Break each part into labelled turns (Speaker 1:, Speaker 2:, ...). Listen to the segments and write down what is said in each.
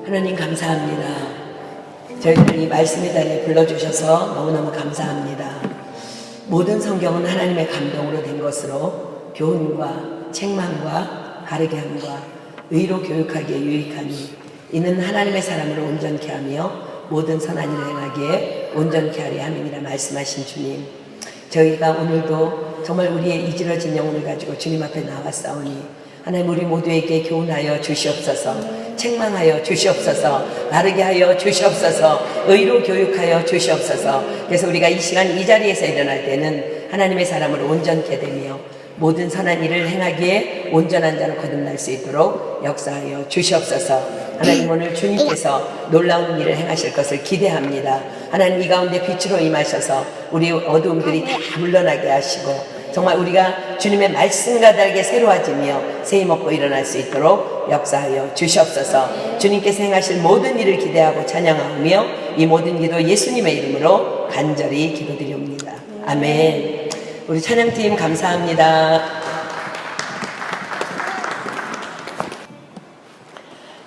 Speaker 1: 하나님 감사합니다. 저희를 이 말씀의 자리에 불러주셔서 너무너무 감사합니다. 모든 성경은 하나님의 감동으로 된 것으로 교훈과 책망과 바르게 함과 의로 교육하기에 유익하니 이는 하나님의 사람을 온전케 하며 모든 선한 일을 행하기에 온전케 하려 함이니라 말씀하신 주님, 저희가 오늘도 정말 우리의 이지러진 영혼을 가지고 주님 앞에 나왔사오니 하나님 우리 모두에게 교훈하여 주시옵소서, 책망하여 주시옵소서, 바르게 하여 주시옵소서, 의로 교육하여 주시옵소서. 그래서 우리가 이 시간 이 자리에서 일어날 때는 하나님의 사람으로 온전케 되며 모든 선한 일을 행하기에 온전한 자로 거듭날 수 있도록 역사하여 주시옵소서. 하나님 오늘 주님께서 놀라운 일을 행하실 것을 기대합니다. 하나님 이 가운데 빛으로 임하셔서 우리 어두움들이 다 물러나게 하시고 정말 우리가 주님의 말씀과 다르게 새로워지며 새 힘 얻고 일어날 수 있도록 역사하여 주시옵소서. 주님께서 행하실 모든 일을 기대하고 찬양하며 이 모든 기도 예수님의 이름으로 간절히 기도드립니다. 아멘. 우리 찬양팀 감사합니다.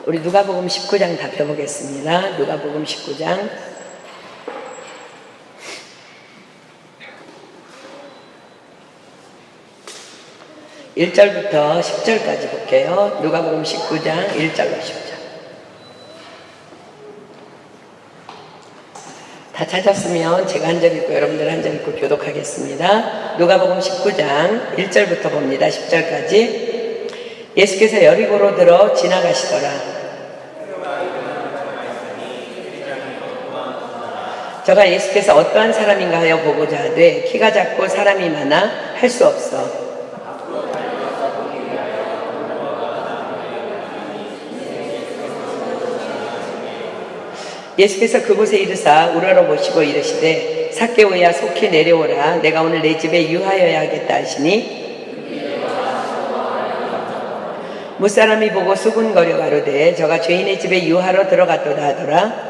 Speaker 1: 우리 누가복음 19장 다 펴보겠습니다. 누가복음 19장 1절부터 10절까지 볼게요. 누가복음 19장 1절로 10절. 다 찾았으면 제가 한 절 읽고 여러분들 한 절 읽고 교독하겠습니다. 누가복음 19장 1절부터 봅니다. 10절까지. 예수께서 여리고로 들어 지나가시더라. 저가 예수께서 어떠한 사람인가 하여 보고자 하되 키가 작고 사람이 많아 할 수 없어. 예수께서 그곳에 이르사 우러러 보시고 이르시되 삭개오야 속히 내려오라. 내가 오늘 내 집에 유하여야 하겠다 하시니 무사람이 보고 수군거려 가로되 저가 죄인의 집에 유하러 들어갔도다 하더라.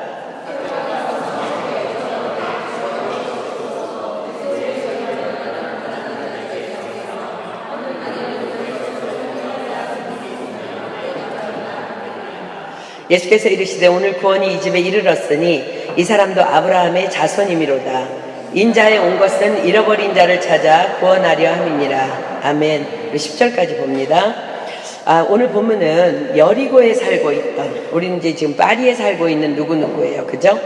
Speaker 1: 예수께서 이르시되 오늘 구원이 이 집에 이르렀으니 이 사람도 아브라함의 자손이미로다. 인자에 온 것은 잃어버린 자를 찾아 구원하려 함이니라. 아멘. 10절까지 봅니다. 오늘 본문은 여리고에 살고 있던, 우리는 이제 지금 파리에 살고 있는 누구예요, 그죠?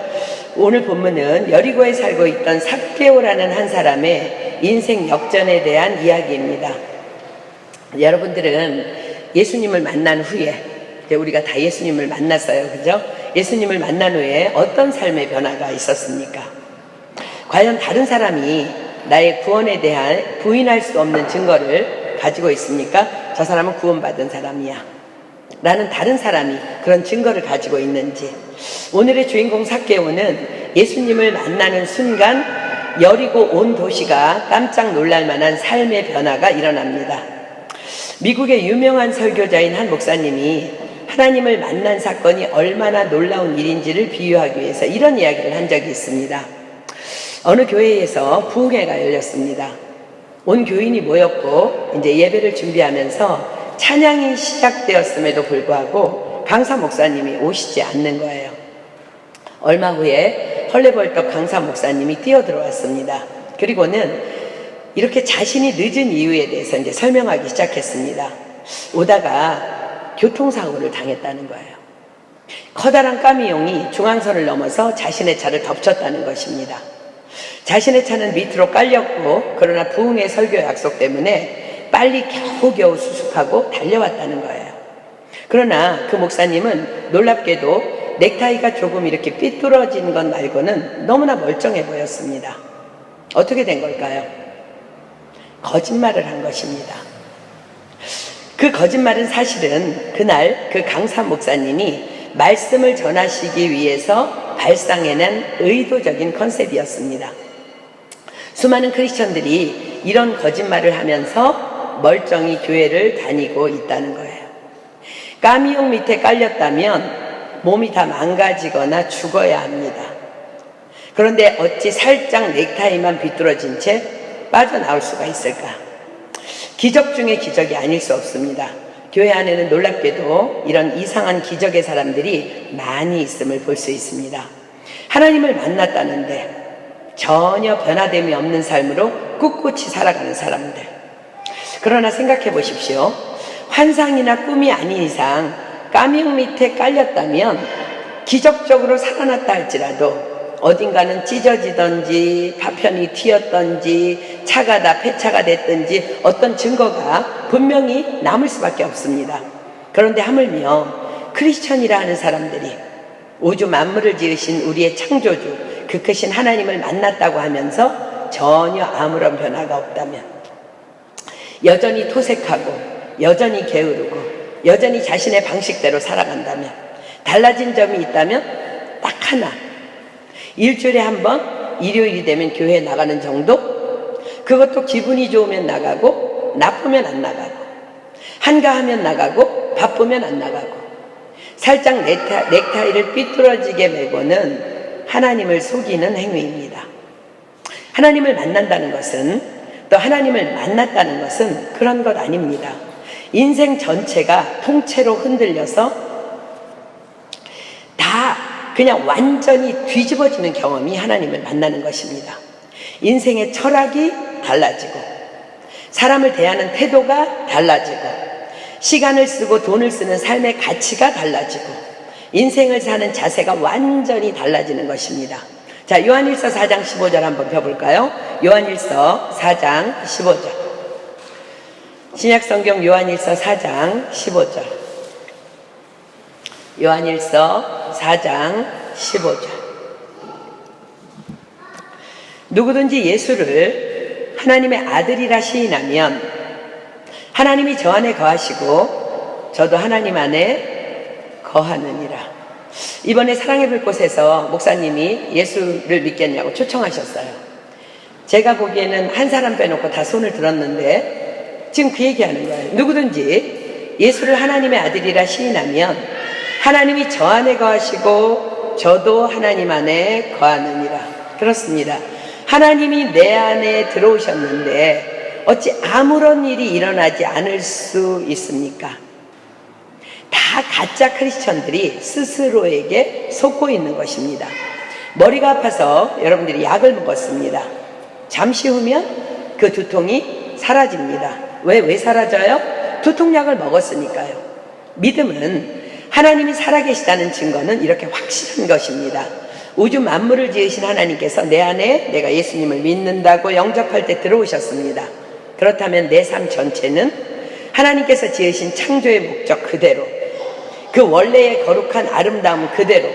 Speaker 1: 오늘 본문은 여리고에 살고 있던 삭개오라는 한 사람의 인생 역전에 대한 이야기입니다. 여러분들은 예수님을 만난 후에, 우리가 다 예수님을 만났어요, 그죠? 예수님을 만난 후에 어떤 삶의 변화가 있었습니까? 과연 다른 사람이 나의 구원에 대한 부인할 수 없는 증거를 가지고 있습니까? 저 사람은 구원받은 사람이야 라는 다른 사람이 그런 증거를 가지고 있는지. 오늘의 주인공 삭개오는 예수님을 만나는 순간 여리고 온 도시가 깜짝 놀랄 만한 삶의 변화가 일어납니다. 미국의 유명한 설교자인 한 목사님이 하나님을 만난 사건이 얼마나 놀라운 일인지를 비유하기 위해서 이런 이야기를 한 적이 있습니다. 어느 교회에서 부흥회가 열렸습니다. 온 교인이 모였고 이제 예배를 준비하면서 찬양이 시작되었음에도 불구하고 강사 목사님이 오시지 않는 거예요. 얼마 후에 헐레벌떡 강사 목사님이 뛰어들어왔습니다. 그리고는 이렇게 자신이 늦은 이유에 대해서 이제 설명하기 시작했습니다. 오다가 교통사고를 당했다는 거예요. 커다란 까미용이 중앙선을 넘어서 자신의 차를 덮쳤다는 것입니다. 자신의 차는 밑으로 깔렸고 그러나 부흥의 설교 약속 때문에 빨리 겨우겨우 수습하고 달려왔다는 거예요. 그러나 그 목사님은 놀랍게도 넥타이가 조금 이렇게 삐뚤어진 것 말고는 너무나 멀쩡해 보였습니다. 어떻게 된 걸까요? 거짓말을 한 것입니다. 그 거짓말은 사실은 그날 그 강사 목사님이 말씀을 전하시기 위해서 발상해낸 의도적인 컨셉이었습니다. 수많은 크리스천들이 이런 거짓말을 하면서 멀쩡히 교회를 다니고 있다는 거예요. 까미용 밑에 깔렸다면 몸이 다 망가지거나 죽어야 합니다. 그런데 어찌 살짝 넥타이만 비뚤어진 채 빠져나올 수가 있을까? 기적 중에 기적이 아닐 수 없습니다. 교회 안에는 놀랍게도 이런 이상한 기적의 사람들이 많이 있음을 볼 수 있습니다. 하나님을 만났다는데 전혀 변화됨이 없는 삶으로 꿋꿋이 살아가는 사람들. 그러나 생각해 보십시오. 환상이나 꿈이 아닌 이상 까닭 밑에 깔렸다면 기적적으로 살아났다 할지라도 어딘가는 찢어지든지 파편이 튀었든지 차가 다 폐차가 됐든지 어떤 증거가 분명히 남을 수밖에 없습니다. 그런데 하물며 크리스천이라 하는 사람들이 우주 만물을 지으신 우리의 창조주 그 크신 하나님을 만났다고 하면서 전혀 아무런 변화가 없다면, 여전히 토색하고 여전히 게으르고 여전히 자신의 방식대로 살아간다면, 달라진 점이 있다면 딱 하나, 일주일에 한 번 일요일이 되면 교회에 나가는 정도? 그것도 기분이 좋으면 나가고 나쁘면 안 나가고, 한가하면 나가고 바쁘면 안 나가고, 살짝 넥타이를 삐뚤어지게 매고는 하나님을 속이는 행위입니다. 하나님을 만난다는 것은, 또 하나님을 만났다는 것은 그런 것 아닙니다. 인생 전체가 통째로 흔들려서 다 그냥 완전히 뒤집어지는 경험이 하나님을 만나는 것입니다. 인생의 철학이 달라지고, 사람을 대하는 태도가 달라지고, 시간을 쓰고 돈을 쓰는 삶의 가치가 달라지고, 인생을 사는 자세가 완전히 달라지는 것입니다. 자, 요한일서 4장 15절 한번 펴볼까요? 요한일서 4장 15절. 신약성경 요한일서 4장 15절. 요한일서 4장 15절. 누구든지 예수를 하나님의 아들이라 시인하면 하나님이 저 안에 거하시고 저도 하나님 안에 거하느니라. 이번에 사랑의 불꽃에서 목사님이 예수를 믿겠냐고 초청하셨어요. 제가 보기에는 한 사람 빼놓고 다 손을 들었는데 지금 그 얘기하는 거예요. 누구든지 예수를 하나님의 아들이라 시인하면 하나님이 저 안에 거하시고 저도 하나님 안에 거하느니라. 그렇습니다. 하나님이 내 안에 들어오셨는데 어찌 아무런 일이 일어나지 않을 수 있습니까? 다 가짜 크리스천들이 스스로에게 속고 있는 것입니다. 머리가 아파서 여러분들이 약을 먹었습니다. 잠시 후면 그 두통이 사라집니다. 왜 사라져요? 두통약을 먹었으니까요. 믿음은 하나님이 살아계시다는 증거는 이렇게 확실한 것입니다. 우주 만물을 지으신 하나님께서 내 안에 내가 예수님을 믿는다고 영접할 때 들어오셨습니다. 그렇다면 내 삶 전체는 하나님께서 지으신 창조의 목적 그대로, 그 원래의 거룩한 아름다움 그대로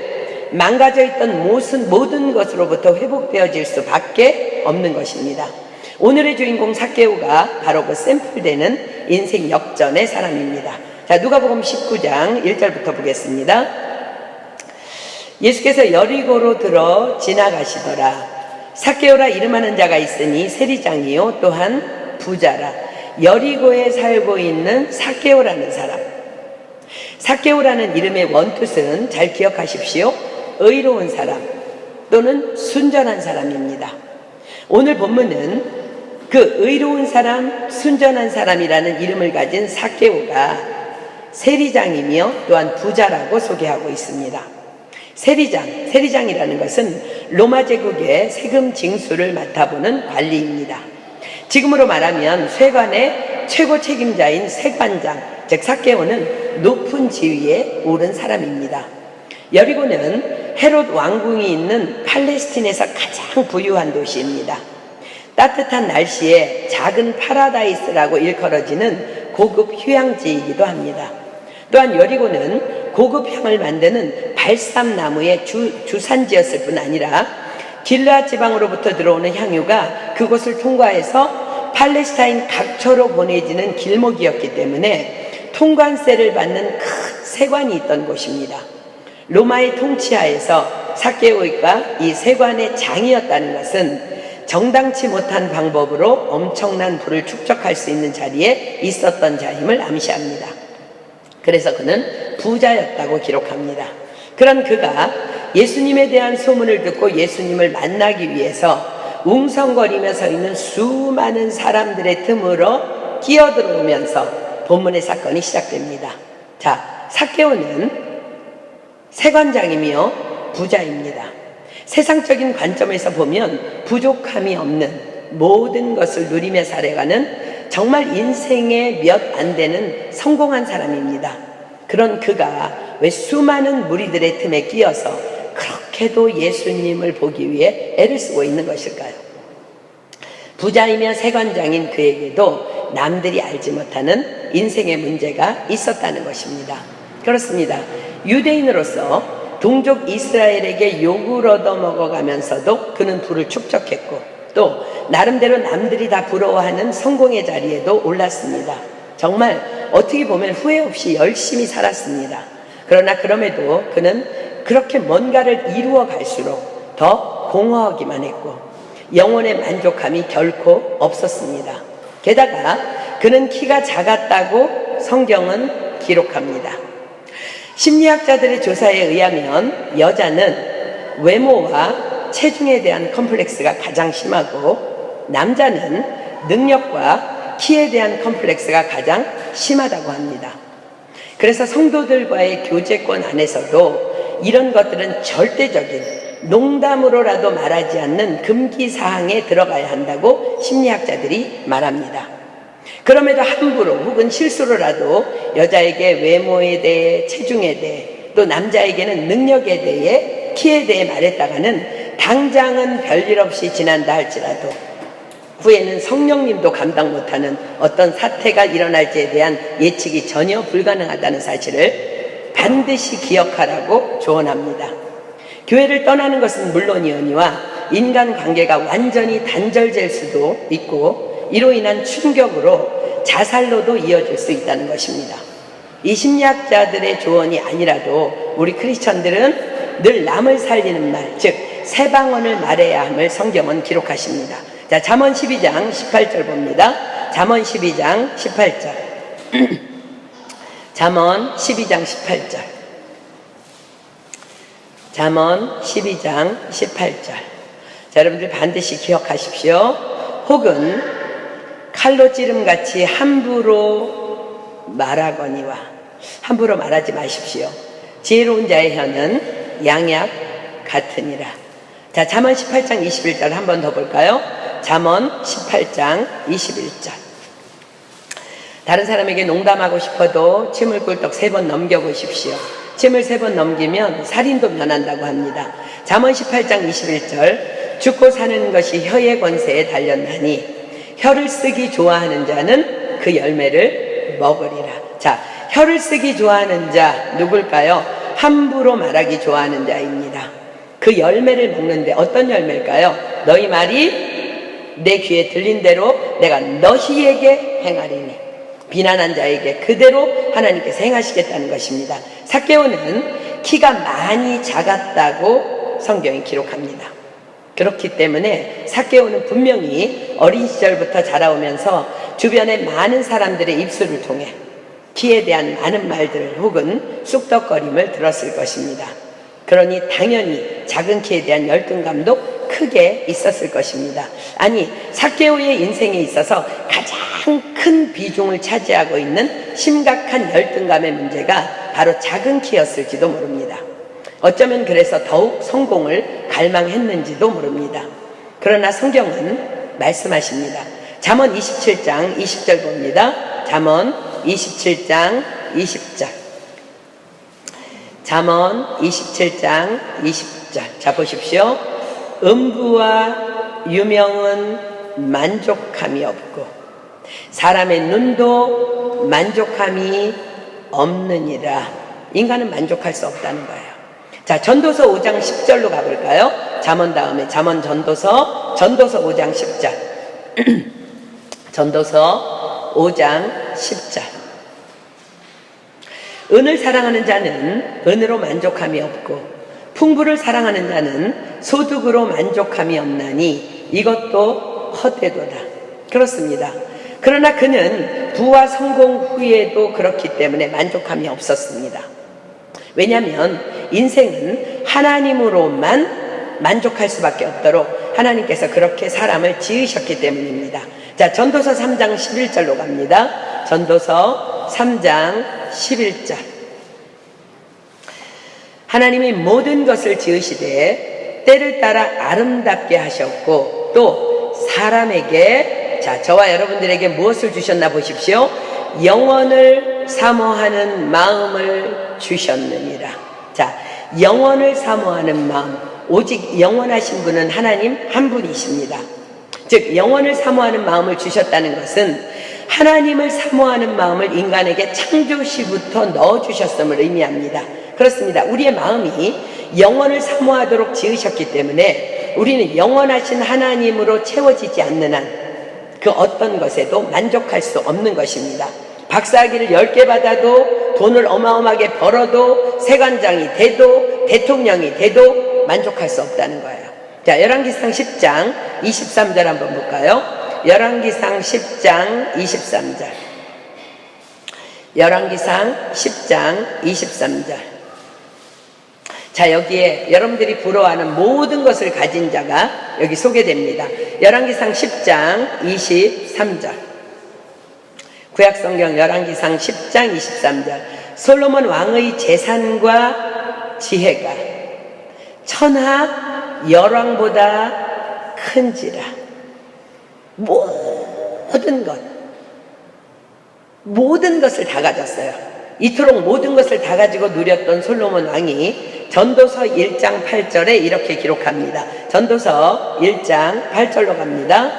Speaker 1: 망가져 있던 모든 것으로부터 회복되어질 수밖에 없는 것입니다. 오늘의 주인공 삭개오가 바로 그 샘플되는 인생 역전의 사람입니다. 자, 누가복음 19장 1절부터 보겠습니다. 예수께서 여리고로 들어 지나가시더라. 삭개오라 이름하는 자가 있으니 세리장이요 또한 부자라. 여리고에 살고 있는 삭개오라는 사람. 삭개오라는 이름의 원뜻은 잘 기억하십시오. 의로운 사람 또는 순전한 사람입니다. 오늘 본문은 그 의로운 사람, 순전한 사람이라는 이름을 가진 삭개오가 세리장이며 또한 부자라고 소개하고 있습니다. 세리장이라는 것은 로마 제국의 세금 징수를 맡아보는 관리입니다. 지금으로 말하면 세관의 최고 책임자인 세관장, 즉 삭개오는 높은 지위에 오른 사람입니다. 여리고는 헤롯 왕궁이 있는 팔레스틴에서 가장 부유한 도시입니다. 따뜻한 날씨에 작은 파라다이스라고 일컬어지는 고급 휴양지이기도 합니다. 또한 여리고는 고급 향을 만드는 발삼나무의 주산지였을 뿐 아니라 길르앗 지방으로부터 들어오는 향유가 그곳을 통과해서 팔레스타인 각처로 보내지는 길목이었기 때문에 통관세를 받는 큰 세관이 있던 곳입니다. 로마의 통치하에서 삭개오가 이 세관의 장이었다는 것은 정당치 못한 방법으로 엄청난 부를 축적할 수 있는 자리에 있었던 자임을 암시합니다. 그래서 그는 부자였다고 기록합니다. 그런 그가 예수님에 대한 소문을 듣고 예수님을 만나기 위해서 웅성거리며 서 있는 수많은 사람들의 틈으로 끼어들어오면서 본문의 사건이 시작됩니다. 자, 삭개오는 세관장이며 부자입니다. 세상적인 관점에서 보면 부족함이 없는 모든 것을 누리며 살아가는 정말 인생에 몇 안 되는 성공한 사람입니다. 그런 그가 왜 수많은 무리들의 틈에 끼어서 그렇게도 예수님을 보기 위해 애를 쓰고 있는 것일까요? 부자이며 세관장인 그에게도 남들이 알지 못하는 인생의 문제가 있었다는 것입니다. 그렇습니다. 유대인으로서 동족 이스라엘에게 욕을 얻어먹어가면서도 그는 부를 축적했고, 또 나름대로 남들이 다 부러워하는 성공의 자리에도 올랐습니다. 정말 어떻게 보면 후회 없이 열심히 살았습니다. 그러나 그럼에도 그는 그렇게 뭔가를 이루어 갈수록 더 공허하기만 했고 영혼의 만족함이 결코 없었습니다. 게다가 그는 키가 작았다고 성경은 기록합니다. 심리학자들의 조사에 의하면 여자는 외모와 체중에 대한 컴플렉스가 가장 심하고 남자는 능력과 키에 대한 컴플렉스가 가장 심하다고 합니다. 그래서 성도들과의 교제권 안에서도 이런 것들은 절대적인 농담으로라도 말하지 않는 금기사항에 들어가야 한다고 심리학자들이 말합니다. 그럼에도 함부로 혹은 실수로라도 여자에게 외모에 대해, 체중에 대해, 또 남자에게는 능력에 대해, 키에 대해 말했다가는 당장은 별일 없이 지난다 할지라도 후에는 성령님도 감당 못하는 어떤 사태가 일어날지에 대한 예측이 전혀 불가능하다는 사실을 반드시 기억하라고 조언합니다. 교회를 떠나는 것은 물론이오니와 인간관계가 완전히 단절될 수도 있고 이로 인한 충격으로 자살로도 이어질 수 있다는 것입니다. 이 심리학자들의 조언이 아니라도 우리 크리스천들은 늘 남을 살리는 말, 즉 세방언을 말해야 함을 성경은 기록하십니다. 자, 잠언 12장 18절 봅니다. 잠언 12장 18절. 잠언 12장 18절. 잠언 12장 18절. 자, 여러분들 반드시 기억하십시오. 혹은 칼로 찌름같이 함부로 말하거니와, 함부로 말하지 마십시오. 지혜로운 자의 혀는 양약 같으니라. 자, 잠언 18장 21절 한 번 더 볼까요? 잠언 18장 21절. 다른 사람에게 농담하고 싶어도 침을 꿀떡 3번 넘겨보십시오. 침을 3번 넘기면 살인도 면한다고 합니다. 잠언 18장 21절. 죽고 사는 것이 혀의 권세에 달렸나니 혀를 쓰기 좋아하는 자는 그 열매를 먹으리라. 자, 혀를 쓰기 좋아하는 자 누굴까요? 함부로 말하기 좋아하는 자입니다. 그 열매를 먹는데 어떤 열매일까요? 너희 말이 내 귀에 들린 대로 내가 너희에게 행하리니. 비난한 자에게 그대로 하나님께서 행하시겠다는 것입니다. 삭개오는 키가 많이 작았다고 성경이 기록합니다. 그렇기 때문에 삭개오는 분명히 어린 시절부터 자라오면서 주변의 많은 사람들의 입술을 통해 키에 대한 많은 말들을 혹은 쑥덕거림을 들었을 것입니다. 그러니 당연히 작은 키에 대한 열등감도 크게 있었을 것입니다. 아니, 삭개오의 인생에 있어서 가장 큰 비중을 차지하고 있는 심각한 열등감의 문제가 바로 작은 키였을지도 모릅니다. 어쩌면 그래서 더욱 성공을 갈망했는지도 모릅니다. 그러나 성경은 말씀하십니다. 잠언 27장 20절 봅니다. 잠언 27장 20절. 잠언 27장 20절. 자, 보십시오. 음부와 유명은 만족함이 없고 사람의 눈도 만족함이 없느니라. 인간은 만족할 수 없다는 거예요. 자, 전도서 5장 10절로 가볼까요? 잠언 다음에 잠언 전도서 5장 10절. 전도서 5장 10절. 은을 사랑하는 자는 은으로 만족함이 없고 풍부를 사랑하는 자는 소득으로 만족함이 없나니 이것도 헛되도다. 그렇습니다. 그러나 그는 부와 성공 후에도 그렇기 때문에 만족함이 없었습니다. 왜냐하면 인생은 하나님으로만 만족할 수밖에 없도록 하나님께서 그렇게 사람을 지으셨기 때문입니다. 자, 전도서 3장 11절로 갑니다. 전도서 사도행전서 3장 11절. 하나님이 모든 것을 지으시되 때를 따라 아름답게 하셨고 또 사람에게, 자, 저와 여러분들에게 무엇을 주셨나 보십시오. 영원을 사모하는 마음을 주셨느니라. 자, 영원을 사모하는 마음, 오직 영원하신 분은 하나님 한 분이십니다. 즉 영원을 사모하는 마음을 주셨다는 것은 하나님을 사모하는 마음을 인간에게 창조시부터 넣어주셨음을 의미합니다. 그렇습니다. 우리의 마음이 영원을 사모하도록 지으셨기 때문에 우리는 영원하신 하나님으로 채워지지 않는 한 그 어떤 것에도 만족할 수 없는 것입니다. 박사학위를 10개 받아도, 돈을 어마어마하게 벌어도, 세관장이 돼도, 대통령이 돼도 만족할 수 없다는 거예요. 자, 열왕기상 10장 23절 한번 볼까요? 열왕기상 10장 23절. 열왕기상 10장 23절. 자, 여기에 여러분들이 부러워하는 모든 것을 가진 자가 여기 소개됩니다. 열왕기상 10장 23절. 구약성경 열왕기상 10장 23절. 솔로몬 왕의 재산과 지혜가 천하 열왕보다 큰지라. 모든 것을 다 가졌어요. 이토록 모든 것을 다 가지고 누렸던 솔로몬 왕이 전도서 1장 8절에 이렇게 기록합니다. 전도서 1장 8절로 갑니다.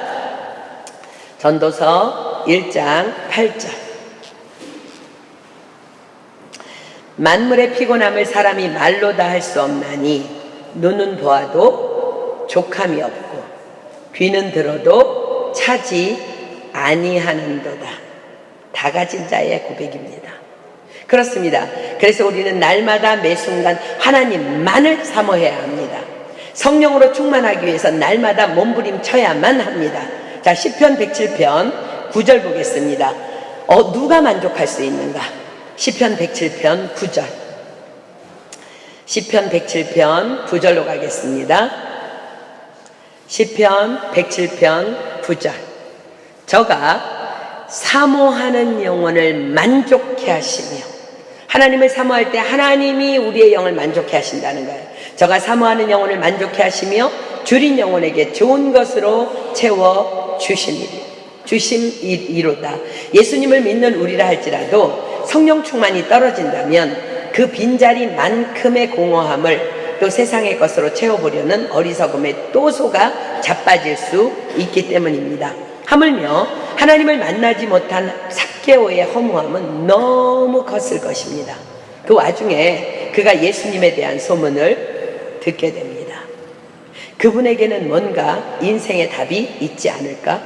Speaker 1: 전도서 1장 8절. 만물의 피곤함을 사람이 말로 다 할 수 없나니 눈은 보아도 족함이 없고 귀는 들어도 차지 아니하는도다. 다 가진 자의 고백입니다. 그렇습니다. 그래서 우리는 날마다 매 순간 하나님만을 사모해야 합니다. 성령으로 충만하기 위해서 날마다 몸부림쳐야만 합니다. 자, 시편 107편 9절 보겠습니다. 누가 만족할 수 있는가? 시편 107편 9절. 시편 107편 9절로 가겠습니다. 시편 107편 9절. 저가 사모하는 영혼을 만족해 하시며, 하나님을 사모할 때 하나님이 우리의 영을 만족해 하신다는 거예요. 저가 사모하는 영혼을 만족해 하시며 줄인 영혼에게 좋은 것으로 채워 주심이로다. 예수님을 믿는 우리라 할지라도 성령 충만이 떨어진다면 그 빈자리만큼의 공허함을 또 세상의 것으로 채워보려는 어리석음에 또 속아 자빠질 수 있기 때문입니다. 하물며 하나님을 만나지 못한 삭개오의 허무함은 너무 컸을 것입니다. 그 와중에 그가 예수님에 대한 소문을 듣게 됩니다. 그분에게는 뭔가 인생의 답이 있지 않을까?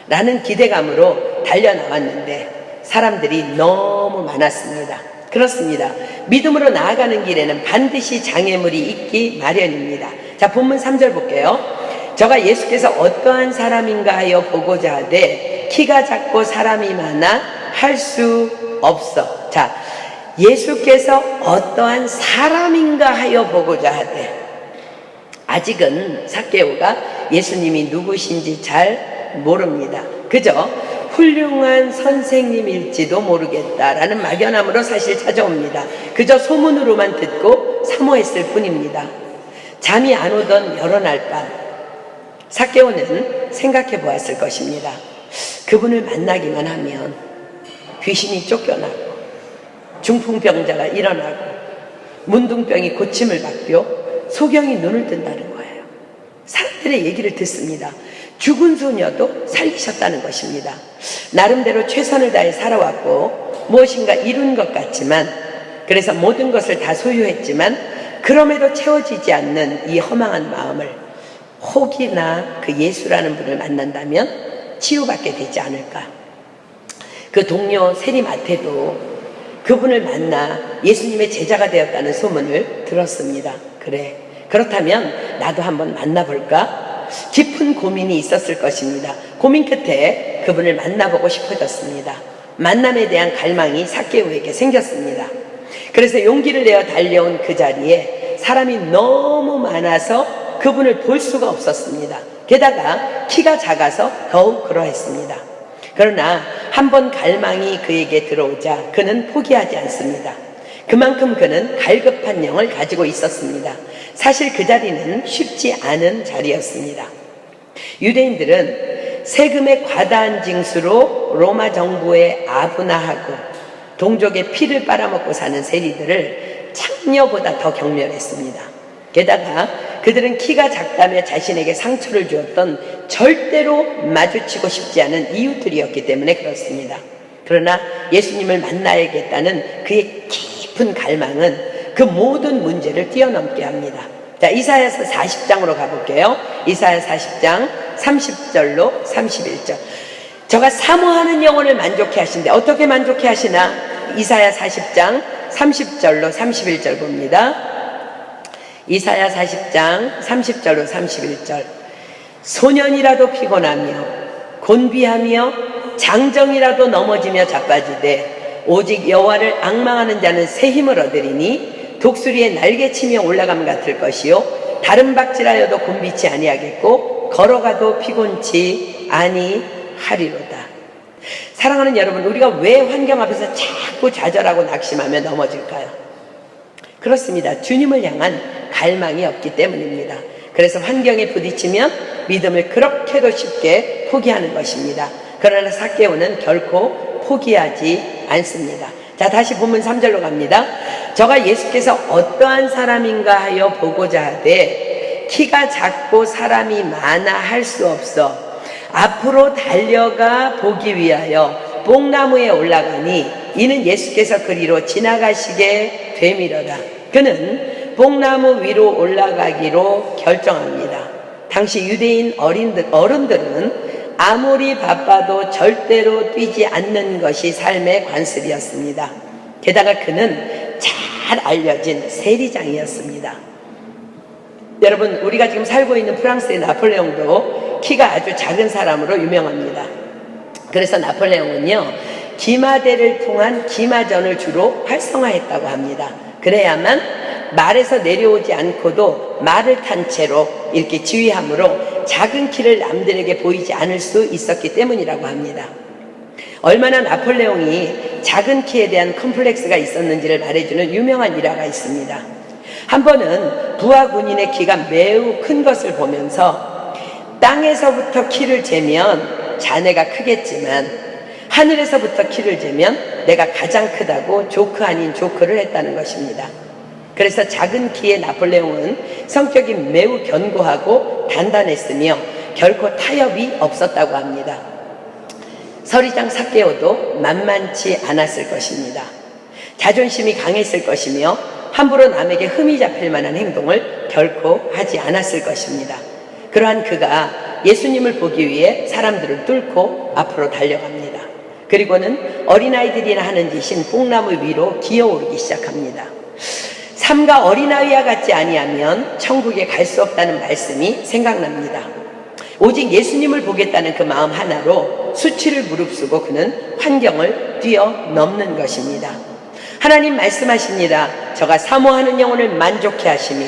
Speaker 1: 라는 기대감으로 달려나왔는데 사람들이 너무 많았습니다. 그렇습니다. 믿음으로 나아가는 길에는 반드시 장애물이 있기 마련입니다. 자, 본문 3절 볼게요. 저가 예수께서 어떠한 사람인가 하여 보고자 하되 키가 작고 사람이 많아 할 수 없어. 자, 예수께서 어떠한 사람인가 하여 보고자 하되, 아직은 삭개오가 예수님이 누구신지 잘 모릅니다. 그저 훌륭한 선생님일지도 모르겠다라는 막연함으로 사실 찾아옵니다. 그저 소문으로만 듣고 사모했을 뿐입니다. 잠이 안 오던 여러 날 밤, 삭개오는 생각해 보았을 것입니다. 그분을 만나기만 하면 귀신이 쫓겨나고 중풍병자가 일어나고 문둥병이 고침을 받고 소경이 눈을 뜬다는 거예요. 사람들의 얘기를 듣습니다. 죽은 소녀도 살리셨다는 것입니다. 나름대로 최선을 다해 살아왔고 무엇인가 이룬 것 같지만, 그래서 모든 것을 다 소유했지만 그럼에도 채워지지 않는 이 허망한 마음을 혹이나 그 예수라는 분을 만난다면 치유받게 되지 않을까. 그 동료 세리마태도 그분을 만나 예수님의 제자가 되었다는 소문을 들었습니다. 그래, 그렇다면 나도 한번 만나볼까? 깊은 고민이 있었을 것입니다. 고민 끝에 그분을 만나보고 싶어졌습니다. 만남에 대한 갈망이 삭개오에게 생겼습니다. 그래서 용기를 내어 달려온 그 자리에 사람이 너무 많아서 그분을 볼 수가 없었습니다. 게다가 키가 작아서 더욱 그러했습니다. 그러나 한번 갈망이 그에게 들어오자 그는 포기하지 않습니다. 그만큼 그는 갈급한 영을 가지고 있었습니다. 사실 그 자리는 쉽지 않은 자리였습니다. 유대인들은 세금의 과다한 징수로 로마 정부에 아분화하고 동족의 피를 빨아먹고 사는 세리들을 창녀보다 더 경멸했습니다. 게다가 그들은 키가 작다며 자신에게 상처를 주었던 절대로 마주치고 싶지 않은 이웃들이었기 때문에 그렇습니다. 그러나 예수님을 만나야겠다는 그의 깊은 갈망은 그 모든 문제를 뛰어넘게 합니다. 자, 이사야서 40장으로 가볼게요. 이사야 40장 30절로 31절. 저가 사모하는 영혼을 만족해 하신대. 어떻게 만족해 하시나? 이사야 40장 30절로 31절 봅니다. 이사야 40장 30절로 31절. 소년이라도 피곤하며 곤비하며 장정이라도 넘어지며 자빠지되 오직 여호와를 앙망하는 자는 새 힘을 얻으리니 독수리의 날개치며 올라감 같을 것이요 다른 박질하여도 곤비치 아니하겠고 걸어가도 피곤치 아니하리로다. 사랑하는 여러분, 우리가 왜 환경 앞에서 자꾸 좌절하고 낙심하며 넘어질까요? 그렇습니다. 주님을 향한 갈망이 없기 때문입니다. 그래서 환경에 부딪히면 믿음을 그렇게도 쉽게 포기하는 것입니다. 그러나 삭개오는 결코 포기하지 않습니다. 자, 다시 본문 3절로 갑니다. 저가 예수께서 어떠한 사람인가 하여 보고자 하되 키가 작고 사람이 많아 할 수 없어 앞으로 달려가 보기 위하여 뽕나무에 올라가니 이는 예수께서 그리로 지나가시게 됨이로다. 그는 뽕나무 위로 올라가기로 결정합니다. 당시 유대인 어른들은 아무리 바빠도 절대로 뛰지 않는 것이 삶의 관습이었습니다. 게다가 그는 잘 알려진 세리장이었습니다. 여러분, 우리가 지금 살고 있는 프랑스의 나폴레옹도 키가 아주 작은 사람으로 유명합니다. 그래서 나폴레옹은요, 기마대를 통한 기마전을 주로 활성화했다고 합니다. 그래야만 말에서 내려오지 않고도 말을 탄 채로 이렇게 지휘함으로 작은 키를 남들에게 보이지 않을 수 있었기 때문이라고 합니다. 얼마나 나폴레옹이 작은 키에 대한 컴플렉스가 있었는지를 말해주는 유명한 일화가 있습니다. 한 번은 부하 군인의 키가 매우 큰 것을 보면서 땅에서부터 키를 재면 자네가 크겠지만 하늘에서부터 키를 재면 내가 가장 크다고 조크 아닌 조크를 했다는 것입니다. 그래서 작은 키의 나폴레옹은 성격이 매우 견고하고 단단했으며 결코 타협이 없었다고 합니다. 서리장 삭개오도 만만치 않았을 것입니다. 자존심이 강했을 것이며 함부로 남에게 흠이 잡힐 만한 행동을 결코 하지 않았을 것입니다. 그러한 그가 예수님을 보기 위해 사람들을 뚫고 앞으로 달려갑니다. 그리고는 어린아이들이나 하는 짓인 뽕나무 위로 기어오르기 시작합니다. 삼가 어린아이와 같지 아니하면 천국에 갈 수 없다는 말씀이 생각납니다. 오직 예수님을 보겠다는 그 마음 하나로 수치를 무릅쓰고 그는 환경을 뛰어넘는 것입니다. 하나님 말씀하십니다. 저가 사모하는 영혼을 만족해 하시며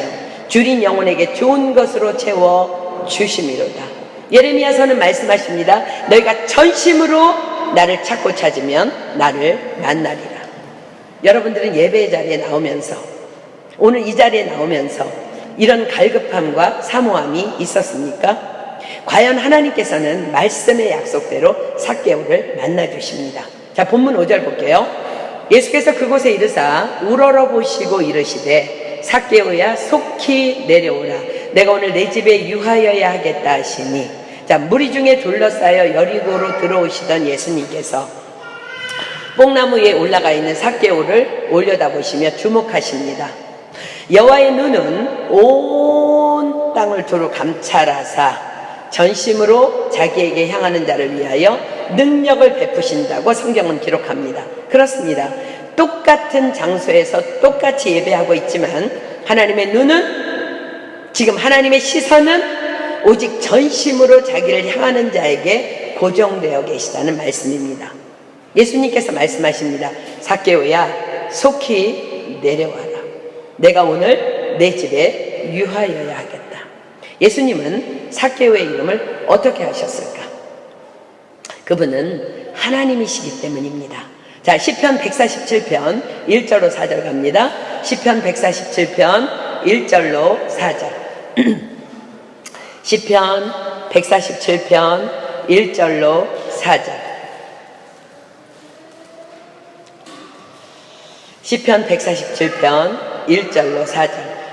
Speaker 1: 줄인 영혼에게 좋은 것으로 채워 주심이로다. 예레미야서는 말씀하십니다. 너희가 전심으로 나를 찾고 찾으면 나를 만나리라. 여러분들은 예배의 자리에 나오면서, 오늘 이 자리에 나오면서 이런 갈급함과 사모함이 있었습니까? 과연 하나님께서는 말씀의 약속대로 삭개오를 만나주십니다. 자, 본문 5절 볼게요. 예수께서 그곳에 이르사 우러러 보시고 이르시되 삭개오야 속히 내려오라. 내가 오늘 내 집에 유하여야 하겠다 하시니. 자, 무리 중에 둘러싸여 여리고로 들어오시던 예수님께서 뽕나무 위에 올라가 있는 삭개오를 올려다보시며 주목하십니다. 여호와의 눈은 온 땅을 두루 감찰하사 전심으로 자기에게 향하는 자를 위하여 능력을 베푸신다고 성경은 기록합니다. 그렇습니다. 똑같은 장소에서 똑같이 예배하고 있지만 하나님의 눈은, 지금 하나님의 시선은 오직 전심으로 자기를 향하는 자에게 고정되어 계시다는 말씀입니다. 예수님께서 말씀하십니다. 삭개오야 속히 내려와라. 내가 오늘 내 집에 유하여야 하겠다. 예수님은 삭개오의 이름을 어떻게 하셨을까? 그분은 하나님이시기 때문입니다. 자, 시편 147편 1절로 4절 갑니다. 시편 147편 1절로 4절. 시편 147편 1절로 4절. 시편 147편 1절로 4절.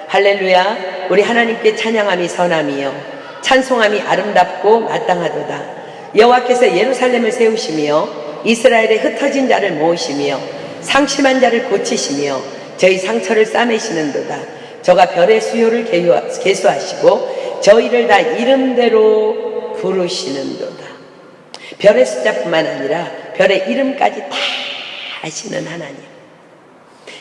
Speaker 1: 할렐루야. 우리 하나님께 찬양함이 선함이요 찬송함이 아름답고 마땅하도다. 여호와께서 예루살렘을 세우시며 이스라엘의 흩어진 자를 모으시며 상심한 자를 고치시며 저희 상처를 싸매시는도다. 저가 별의 수요를 계수하시고 저희를 다 이름대로 부르시는도다. 별의 숫자뿐만 아니라 별의 이름까지 다 아시는 하나님.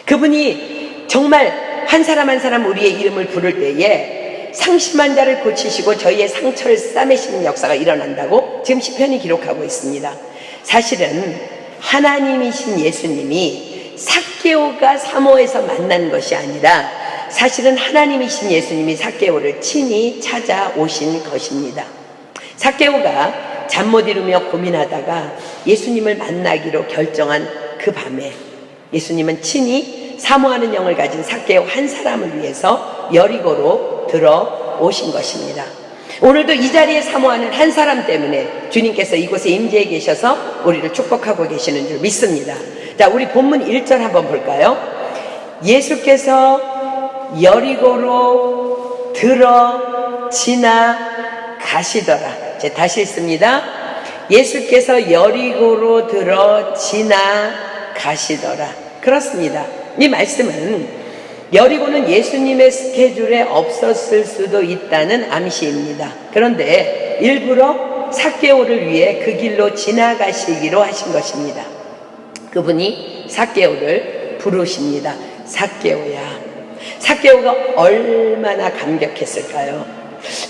Speaker 1: 그분이 정말 한 사람 한 사람 우리의 이름을 부를 때에 상심한 자를 고치시고 저희의 상처를 싸매시는 역사가 일어난다고 지금 시편이 기록하고 있습니다. 사실은 하나님이신 예수님이 삭개오가 사모에서 만난 것이 아니라 사실은 하나님이신 예수님이 삭개오를 친히 찾아오신 것입니다. 삭개오가 잠 못 이루며 고민하다가 예수님을 만나기로 결정한 그 밤에 예수님은 친히 사모하는 영을 가진 삭개오 한 사람을 위해서 여리고로 들어오신 것입니다. 오늘도 이 자리에 사모하는 한 사람 때문에 주님께서 이곳에 임재해 계셔서 우리를 축복하고 계시는 줄 믿습니다. 자, 우리 본문 1절 한번 볼까요? 예수께서 여리고로 지나가시더라. 다시 읽습니다. 예수께서 여리고로 지나가시더라. 그렇습니다. 이 말씀은 여리고는 예수님의 스케줄에 없었을 수도 있다는 암시입니다. 그런데 일부러 삭개오를 위해 그 길로 지나가시기로 하신 것입니다. 그분이 삭개오를 부르십니다. 삭개오야. 삭개오가 얼마나 감격했을까요?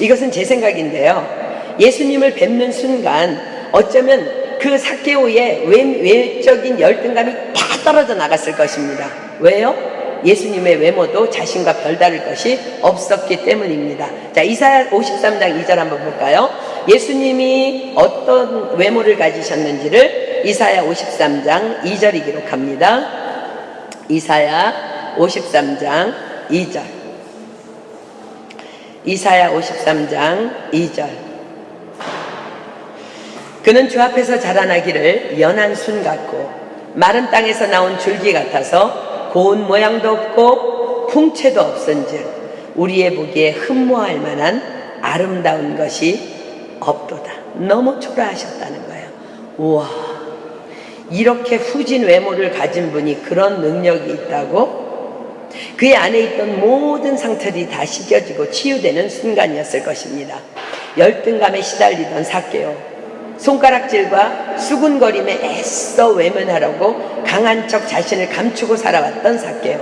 Speaker 1: 이것은 제 생각인데요. 예수님을 뵙는 순간 어쩌면 그 삭개오의 외적인 열등감이 다 떨어져 나갔을 것입니다. 왜요? 예수님의 외모도 자신과 별다를 것이 없었기 때문입니다. 자, 이사야 53장 2절 한번 볼까요? 예수님이 어떤 외모를 가지셨는지를 이사야 53장 2절이 기록합니다. 이사야 53장 2절. 이사야 53장 2절. 그는 주 앞에서 자라나기를 연한 순 같고 마른 땅에서 나온 줄기 같아서 고운 모양도 없고 풍채도 없은즉 우리의 보기에 흠모할 만한 아름다운 것이 없도다. 너무 초라하셨다는 거예요. 우와, 이렇게 후진 외모를 가진 분이 그런 능력이 있다고? 그의 안에 있던 모든 상처들이 다 씻겨지고 치유되는 순간이었을 것입니다. 열등감에 시달리던 삭개오, 손가락질과 수군거림에 애써 외면하려고 강한 척 자신을 감추고 살아왔던 삭개오.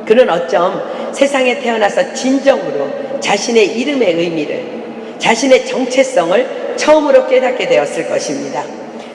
Speaker 1: 그는 어쩜 세상에 태어나서 진정으로 자신의 이름의 의미를, 자신의 정체성을 처음으로 깨닫게 되었을 것입니다.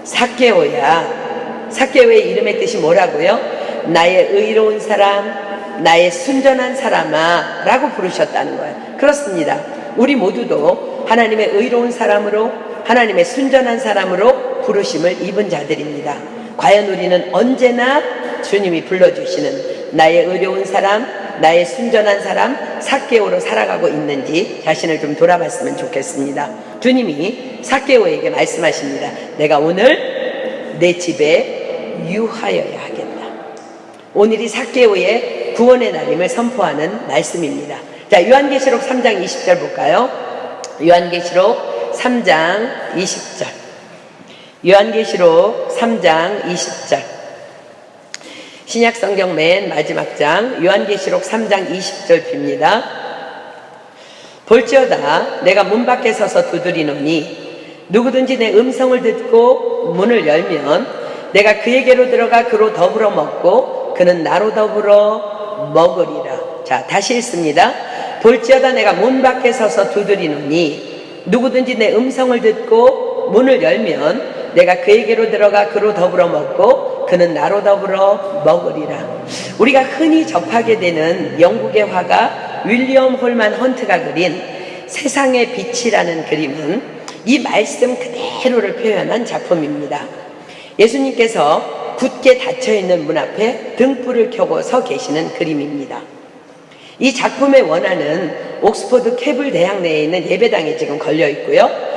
Speaker 1: 삭개오야. 삭개오의 이름의 뜻이 뭐라고요? 나의 의로운 사람, 나의 순전한 사람아 라고 부르셨다는 거예요. 그렇습니다. 우리 모두도 하나님의 의로운 사람으로, 하나님의 순전한 사람으로 부르심을 입은 자들입니다. 과연 우리는 언제나 주님이 불러주시는 나의 의로운 사람, 나의 순전한 사람, 삭개오로 살아가고 있는지 자신을 좀 돌아봤으면 좋겠습니다. 주님이 삭개오에게 말씀하십니다. 내가 오늘 내 집에 유하여야 하겠다. 오늘이 삭개오의 구원의 날임을 선포하는 말씀입니다. 자, 요한계시록 3장 20절 볼까요? 요한계시록 3장 20절. 요한계시록 3장 20절. 신약성경 맨 마지막 장 요한계시록 3장 20절 빕니다. 볼지어다 내가 문 밖에 서서 두드리노니 누구든지 내 음성을 듣고 문을 열면 내가 그에게로 들어가 그로 더불어 먹고 그는 나로 더불어 먹으리라. 자, 다시 읽습니다. 볼지어다 내가 문 밖에 서서 두드리노니 누구든지 내 음성을 듣고 문을 열면 내가 그에게로 들어가 그로 더불어 먹고 그는 나로 더불어 먹으리라. 우리가 흔히 접하게 되는 영국의 화가 윌리엄 홀만 헌트가 그린 세상의 빛이라는 그림은 이 말씀 그대로를 표현한 작품입니다. 예수님께서 굳게 닫혀있는 문 앞에 등불을 켜고 서 계시는 그림입니다. 이 작품의 원화는 옥스퍼드 케블 대학 내에 있는 예배당에 지금 걸려 있고요.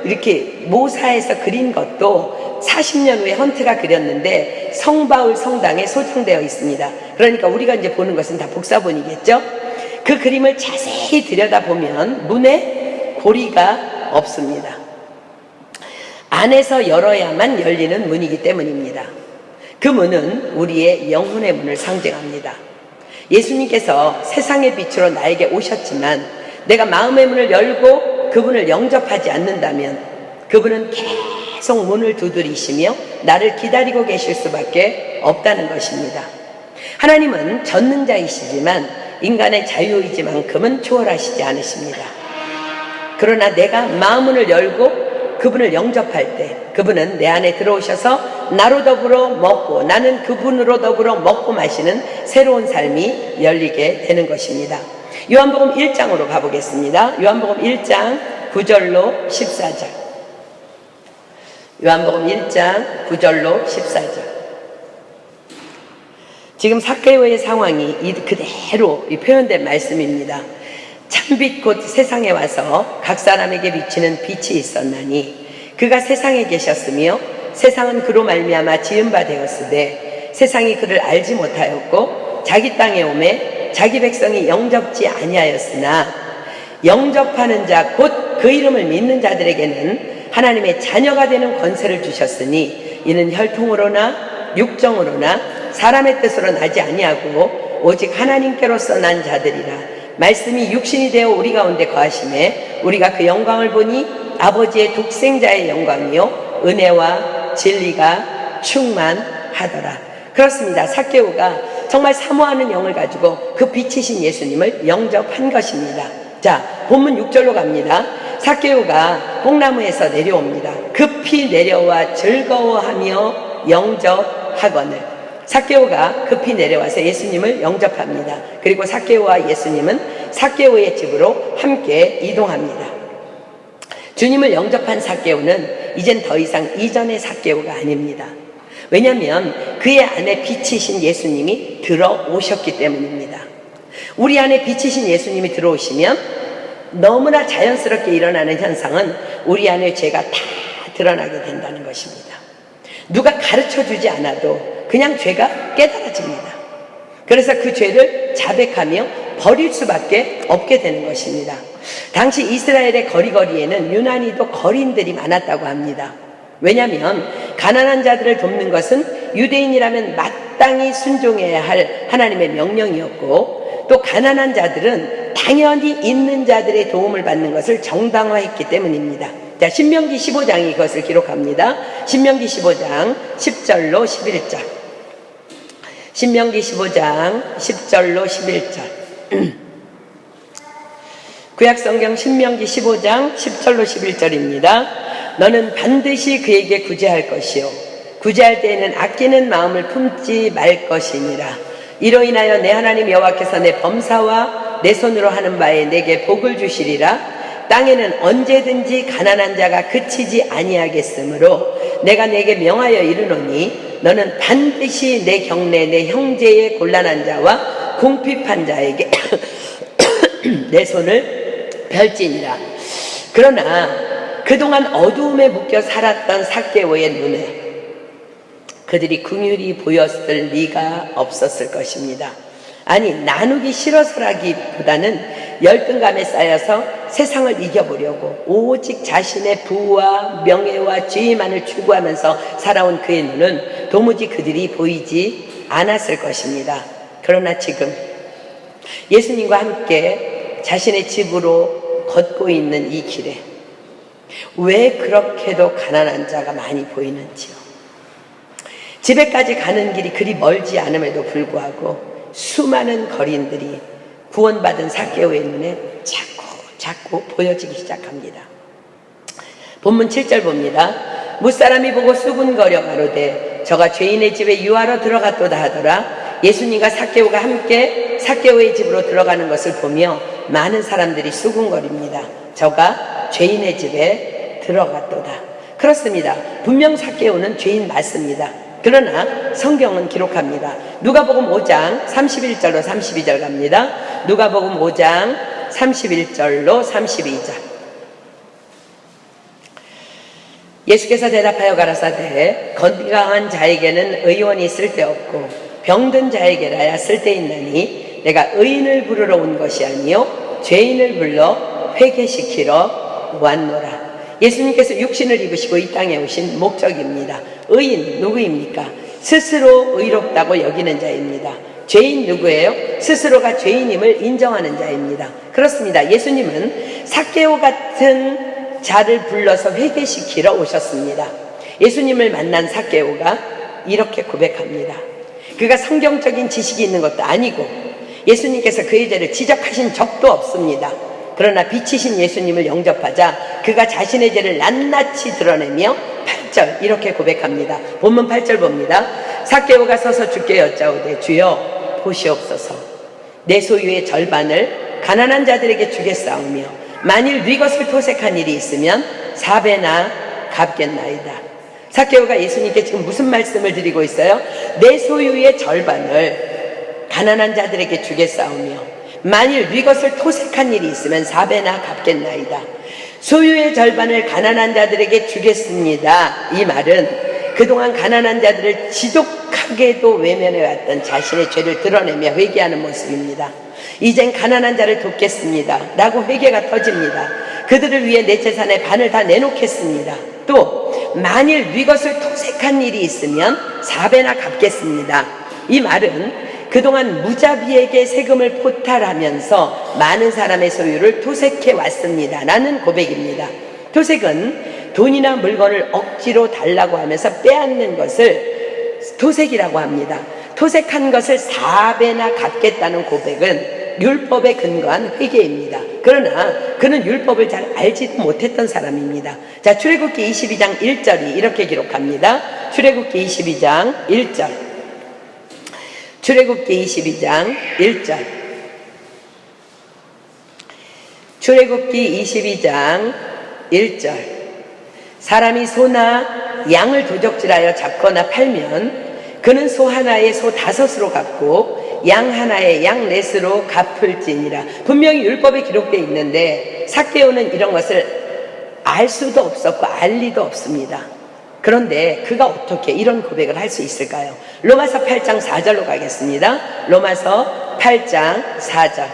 Speaker 1: 이렇게 모사에서 그린 것도 40년 후에 헌트가 그렸는데 성바울 성당에 소장되어 있습니다. 그러니까 우리가 이제 보는 것은 다 복사본이겠죠? 그 그림을 자세히 들여다보면 문에 고리가 없습니다. 안에서 열어야만 열리는 문이기 때문입니다. 그 문은 우리의 영혼의 문을 상징합니다. 예수님께서 세상의 빛으로 나에게 오셨지만 내가 마음의 문을 열고 그분을 영접하지 않는다면 그분은 계속 문을 두드리시며 나를 기다리고 계실 수밖에 없다는 것입니다. 하나님은 전능자이시지만 인간의 자유의지만큼은 초월하시지 않으십니다. 그러나 내가 마음문을 열고 그분을 영접할 때 그분은 내 안에 들어오셔서 나로 더불어 먹고 나는 그분으로 더불어 먹고 마시는 새로운 삶이 열리게 되는 것입니다. 요한복음 1장으로 가보겠습니다. 요한복음 1장 9절로 14절. 요한복음 1장 9절로 14절. 지금 삭개오의 상황이 그대로 표현된 말씀입니다. 참빛 곧 세상에 와서 각 사람에게 비치는 빛이 있었나니 그가 세상에 계셨으며 세상은 그로 말미암아 지은 바 되었으되 세상이 그를 알지 못하였고 자기 땅에 오매 자기 백성이 영접지 아니하였으나 영접하는 자 곧 그 이름을 믿는 자들에게는 하나님의 자녀가 되는 권세를 주셨으니 이는 혈통으로나 육정으로나 사람의 뜻으로 나지 아니하고 오직 하나님께로서 난 자들이라. 말씀이 육신이 되어 우리 가운데 거하심에 우리가 그 영광을 보니 아버지의 독생자의 영광이요 은혜와 진리가 충만하더라. 그렇습니다. 삭개오가 정말 사모하는 영을 가지고 그 빛이신 예수님을 영접한 것입니다. 자, 본문 6절로 갑니다. 삭개오가 뽕나무에서 내려옵니다. 급히 내려와 즐거워하며 영접하거늘. 삭개오가 급히 내려와서 예수님을 영접합니다. 그리고 삭개오와 예수님은 삭개오의 집으로 함께 이동합니다. 주님을 영접한 삭개오는 이젠 더 이상 이전의 삭개오가 아닙니다. 왜냐하면 그의 안에 빛이신 예수님이 들어오셨기 때문입니다. 우리 안에 빛이신 예수님이 들어오시면 너무나 자연스럽게 일어나는 현상은 우리 안에 죄가 다 드러나게 된다는 것입니다. 누가 가르쳐주지 않아도 그냥 죄가 깨달아집니다. 그래서 그 죄를 자백하며 버릴 수밖에 없게 되는 것입니다. 당시 이스라엘의 거리거리에는 유난히도 거린들이 많았다고 합니다. 왜냐하면 가난한 자들을 돕는 것은 유대인이라면 마땅히 순종해야 할 하나님의 명령이었고 또 가난한 자들은 당연히 있는 자들의 도움을 받는 것을 정당화했기 때문입니다. 자, 신명기 15장이 그것을 기록합니다. 신명기 15장 10절로 11절. 신명기 15장 10절로 11절. 구약성경 신명기 15장 10절로 11절입니다. 너는 반드시 그에게 구제할 것이요 구제할 때에는 아끼는 마음을 품지 말 것이니라. 이로 인하여 내 하나님 여호와께서 내 범사와 내 손으로 하는 바에 내게 복을 주시리라. 땅에는 언제든지 가난한 자가 그치지 아니하겠으므로 내가 내게 명하여 이르노니 너는 반드시 내 경내 내 형제의 곤란한 자와 궁핍한 자에게 내 손을 펼지니라. 그러나 그동안 어두움에 묶여 살았던 삭개오의 눈에 그들이 긍휼히 보였을 리가 없었을 것입니다. 아니, 나누기 싫어서라기보다는 열등감에 쌓여서 세상을 이겨보려고 오직 자신의 부와 명예와 지위만을 추구하면서 살아온 그의 눈은 도무지 그들이 보이지 않았을 것입니다. 그러나 지금 예수님과 함께 자신의 집으로 걷고 있는 이 길에 왜 그렇게도 가난한 자가 많이 보이는지요. 집에까지 가는 길이 그리 멀지 않음에도 불구하고 수많은 거린들이 구원받은 삭개오의 눈에 자꾸 보여지기 시작합니다. 본문 7절 봅니다. 무사람이 보고 수군거려 가로되 저가 죄인의 집에 유하러 들어갔도다 하더라. 예수님과 삭개오가 함께 삭개오의 집으로 들어가는 것을 보며 많은 사람들이 수군거립니다. 저가 죄인의 집에 들어갔도다. 그렇습니다. 분명 삭개오는 죄인 맞습니다. 그러나 성경은 기록합니다. 누가복음 5장 31절로 32절 갑니다. 누가복음 5장 31절로 32절. 예수께서 대답하여 가라사대 건강한 자에게는 의원이 쓸데없고 병든 자에게라야 쓸데있나니 내가 의인을 부르러 온 것이 아니요 죄인을 불러 회개시키러 왔노라. 예수님께서 육신을 입으시고 이 땅에 오신 목적입니다. 의인 누구입니까? 스스로 의롭다고 여기는 자입니다. 죄인 누구예요? 스스로가 죄인임을 인정하는 자입니다. 그렇습니다. 예수님은 삭개오 같은 자를 불러서 회개시키러 오셨습니다. 예수님을 만난 삭개오가 이렇게 고백합니다. 그가 성경적인 지식이 있는 것도 아니고 예수님께서 그의 죄를 지적하신 적도 없습니다. 그러나 빛이신 예수님을 영접하자 그가 자신의 죄를 낱낱이 드러내며 8절 이렇게 고백합니다. 본문 8절 봅니다. 삭개오가 서서 주께 여짜오되 주여 보시옵소서 내 소유의 절반을 가난한 자들에게 주겠사오며 만일 네 것을 토색한 일이 있으면 4배나 갚겠나이다. 삭개오가 예수님께 지금 무슨 말씀을 드리고 있어요? 내 소유의 절반을 가난한 자들에게 주겠사오며 만일 네 것을 토색한 일이 있으면 4배나 갚겠나이다. 소유의 절반을 가난한 자들에게 주겠습니다. 이 말은 그동안 가난한 자들을 지독하게도 외면해왔던 자신의 죄를 드러내며 회개하는 모습입니다. 이젠 가난한 자를 돕겠습니다 라고 회개가 터집니다. 그들을 위해 내 재산의 반을 다 내놓겠습니다. 또 만일 네 것을 토색한 일이 있으면 4배나 갚겠습니다. 이 말은 그동안 무자비에게 세금을 포탈하면서 많은 사람의 소유를 토색해 왔습니다 라는 고백입니다. 토색은 돈이나 물건을 억지로 달라고 하면서 빼앗는 것을 토색이라고 합니다. 토색한 것을 4배나 갚겠다는 고백은 율법에 근거한 회개입니다. 그러나 그는 율법을 잘 알지도 못했던 사람입니다. 자, 출애굽기 22장 1절이 이렇게 기록합니다. 출애굽기 22장 1절. 출애굽기 22장 1절. 출애굽기 22장 1절. 사람이 소나 양을 도적질하여 잡거나 팔면 그는 소 하나에 소 5으로 갚고 양 하나에 양 4으로 갚을지니라. 분명히 율법에 기록되어 있는데 삭개오는 이런 것을 알 수도 없었고 알 리도 없습니다. 그런데 그가 어떻게 이런 고백을 할 수 있을까요? 로마서 8장 4절로 가겠습니다. 로마서 8장 4절.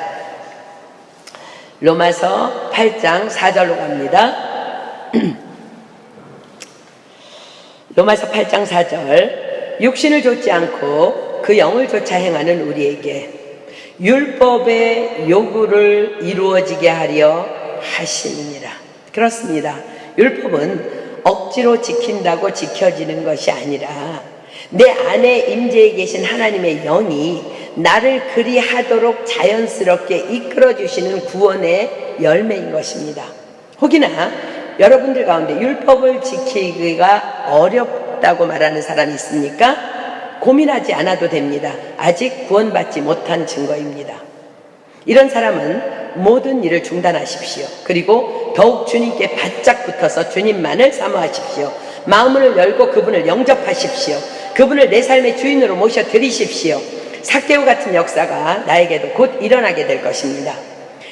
Speaker 1: 로마서 8장 4절로 갑니다. 로마서 8장 4절. 육신을 좇지 않고 그 영을 좇아 행하는 우리에게 율법의 요구를 이루어지게 하려 하시느니라. 그렇습니다. 율법은 억지로 지킨다고 지켜지는 것이 아니라 내 안에 임재해 계신 하나님의 영이 나를 그리하도록 자연스럽게 이끌어주시는 구원의 열매인 것입니다. 혹이나 여러분들 가운데 율법을 지키기가 어렵다고 말하는 사람이 있습니까? 고민하지 않아도 됩니다. 아직 구원받지 못한 증거입니다. 이런 사람은 모든 일을 중단하십시오. 그리고 더욱 주님께 바짝 붙어서 주님만을 사모하십시오. 마음을 열고 그분을 영접하십시오. 그분을 내 삶의 주인으로 모셔드리십시오. 삭개오 같은 역사가 나에게도 곧 일어나게 될 것입니다.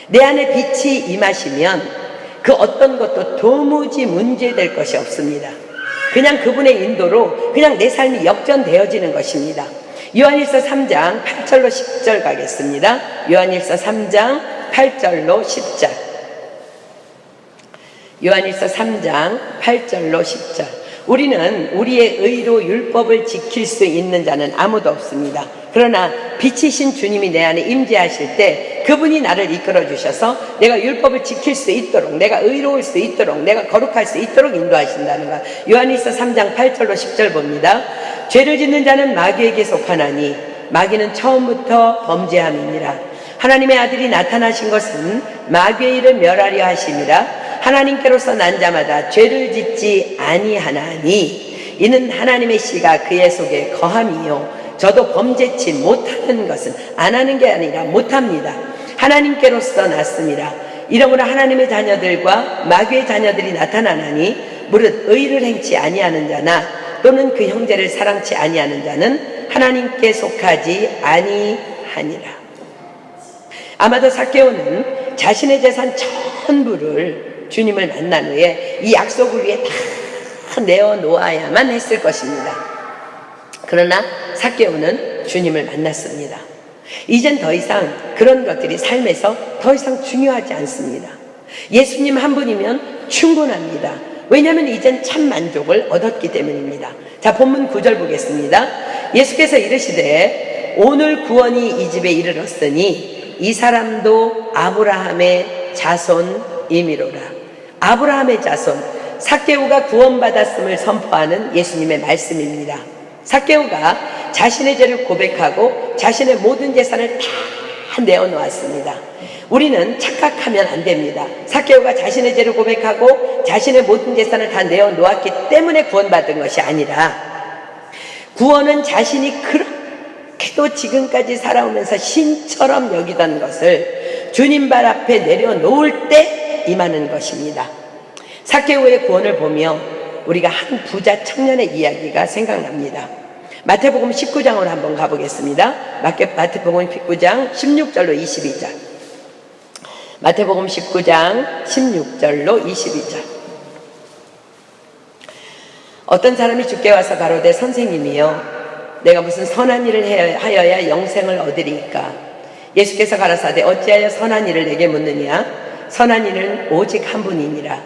Speaker 1: 내 안에 빛이 임하시면 그 어떤 것도 도무지 문제될 것이 없습니다. 그냥 그분의 인도로 그냥 내 삶이 역전되어지는 것입니다. 요한일서 3장 8절로 10절 가겠습니다. 요한일서 3장 8절로 10절. 요한일서 3장 8절로 10절. 우리는 우리의 의로 율법을 지킬 수 있는 자는 아무도 없습니다. 그러나 빛이신 주님이 내 안에 임재하실 때 그분이 나를 이끌어 주셔서 내가 율법을 지킬 수 있도록, 내가 의로울 수 있도록, 내가 거룩할 수 있도록 인도하신다는 것. 요한일서 3장 8절로 10절 봅니다. 죄를 짓는 자는 마귀에게 속하나니 마귀는 처음부터 범죄함이니라. 하나님의 아들이 나타나신 것은 마귀의 일을 멸하려 하심이라. 하나님께로서 난 자마다 죄를 짓지 아니하나니 이는 하나님의 씨가 그의 속에 거함이요 저도 범죄치 못하는 것은 안 하는 게 아니라 못합니다. 하나님께로서 났습니다. 이러므로 하나님의 자녀들과 마귀의 자녀들이 나타나나니 무릇 의를 행치 아니하는 자나 또는 그 형제를 사랑치 아니하는 자는 하나님께 속하지 아니하니라. 아마도 삭개오는 자신의 재산 전부를 주님을 만난 후에 이 약속을 위해 다 내어놓아야만 했을 것입니다. 그러나 삭개오는 주님을 만났습니다. 이젠 더 이상 그런 것들이 삶에서 더 이상 중요하지 않습니다. 예수님 한 분이면 충분합니다. 왜냐하면 이젠 참 만족을 얻었기 때문입니다. 자, 본문 9절 보겠습니다. 예수께서 이르시되 오늘 구원이 이 집에 이르렀으니 이 사람도 아브라함의 자손이미로라. 아브라함의 자손, 삭개오가 구원받았음을 선포하는 예수님의 말씀입니다. 삭개오가 자신의 죄를 고백하고 자신의 모든 재산을 다 내어놓았습니다. 우리는 착각하면 안 됩니다. 삭개오가 자신의 죄를 고백하고 자신의 모든 재산을 다 내어놓았기 때문에 구원받은 것이 아니라 구원은 자신이 그렇게도 지금까지 살아오면서 신처럼 여기던 것을 주님 발 앞에 내려놓을 때 임하는 것입니다. 삭개오의 구원을 보며 우리가 한 부자 청년의 이야기가 생각납니다. 마태복음 19장으로 한번 가보겠습니다. 마태복음 19장 16절로 22절. 마태복음 19장 16절로 22절. 어떤 사람이 주께 와서 가로되 선생님이여 내가 무슨 선한 일을 하여야 영생을 얻으리이까? 예수께서 가라사대 어찌하여 선한 일을 내게 묻느냐? 선한 일은 오직 한 분이니라.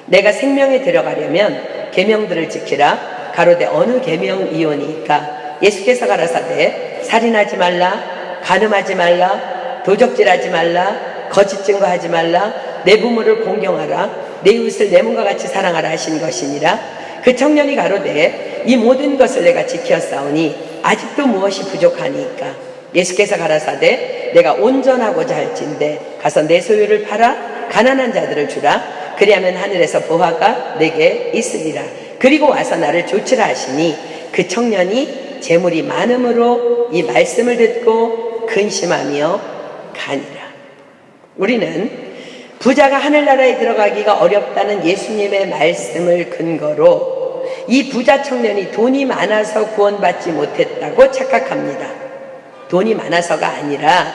Speaker 1: 내가 생명에 들어가려면 계명들을 지키라. 가로되 어느 계명이오니까? 예수께서 가라사대 살인하지 말라, 간음하지 말라, 도적질하지 말라, 거짓 증거하지 말라, 내 부모를 공경하라, 내 이웃을 내 몸과 같이 사랑하라 하신 것이니라. 그 청년이 가로되 이 모든 것을 내가 지켰사오니 아직도 무엇이 부족하니까? 예수께서 가라사대 내가 온전하고자 할진대 가서 내 소유를 팔아 가난한 자들을 주라. 그리하면 하늘에서 보화가 내게 있으리라. 그리고 와서 나를 좇으라 하시니 그 청년이 재물이 많음으로 이 말씀을 듣고 근심하며 가니라. 우리는 부자가 하늘나라에 들어가기가 어렵다는 예수님의 말씀을 근거로 이 부자 청년이 돈이 많아서 구원받지 못했다고 착각합니다. 돈이 많아서가 아니라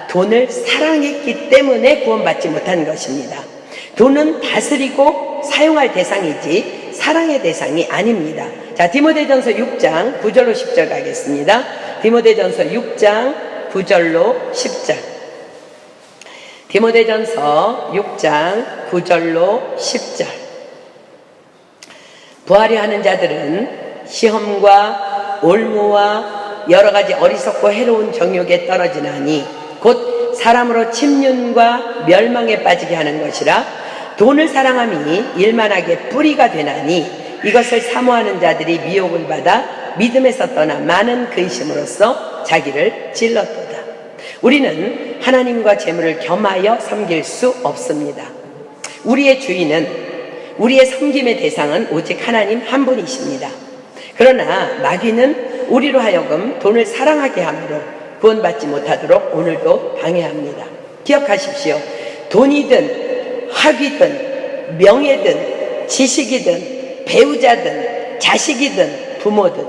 Speaker 1: 돈을 사랑했기 때문에 구원받지 못한 것입니다. 돈은 다스리고 사용할 대상이지 사랑의 대상이 아닙니다. 자, 디모데전서 6장 9절로 10절 가겠습니다. 디모데전서 6장 9절로 10절. 디모데전서 6장 9절로 10절. 부하려 하는 자들은 시험과 올무와 여러 가지 어리석고 해로운 정욕에 떨어지나니 곧 사람으로 침륜과 멸망에 빠지게 하는 것이라. 돈을 사랑함이 일만하게 뿌리가 되나니 이것을 사모하는 자들이 미혹을 받아 믿음에서 떠나 많은 근심으로써 자기를 찔렀도다. 우리는 하나님과 재물을 겸하여 섬길 수 없습니다. 우리의 주인은, 우리의 섬김의 대상은 오직 하나님 한 분이십니다. 그러나 마귀는 우리로 하여금 돈을 사랑하게 함으로 구원받지 못하도록 오늘도 방해합니다. 기억하십시오. 돈이든 학위든 명예든 지식이든 배우자든 자식이든 부모든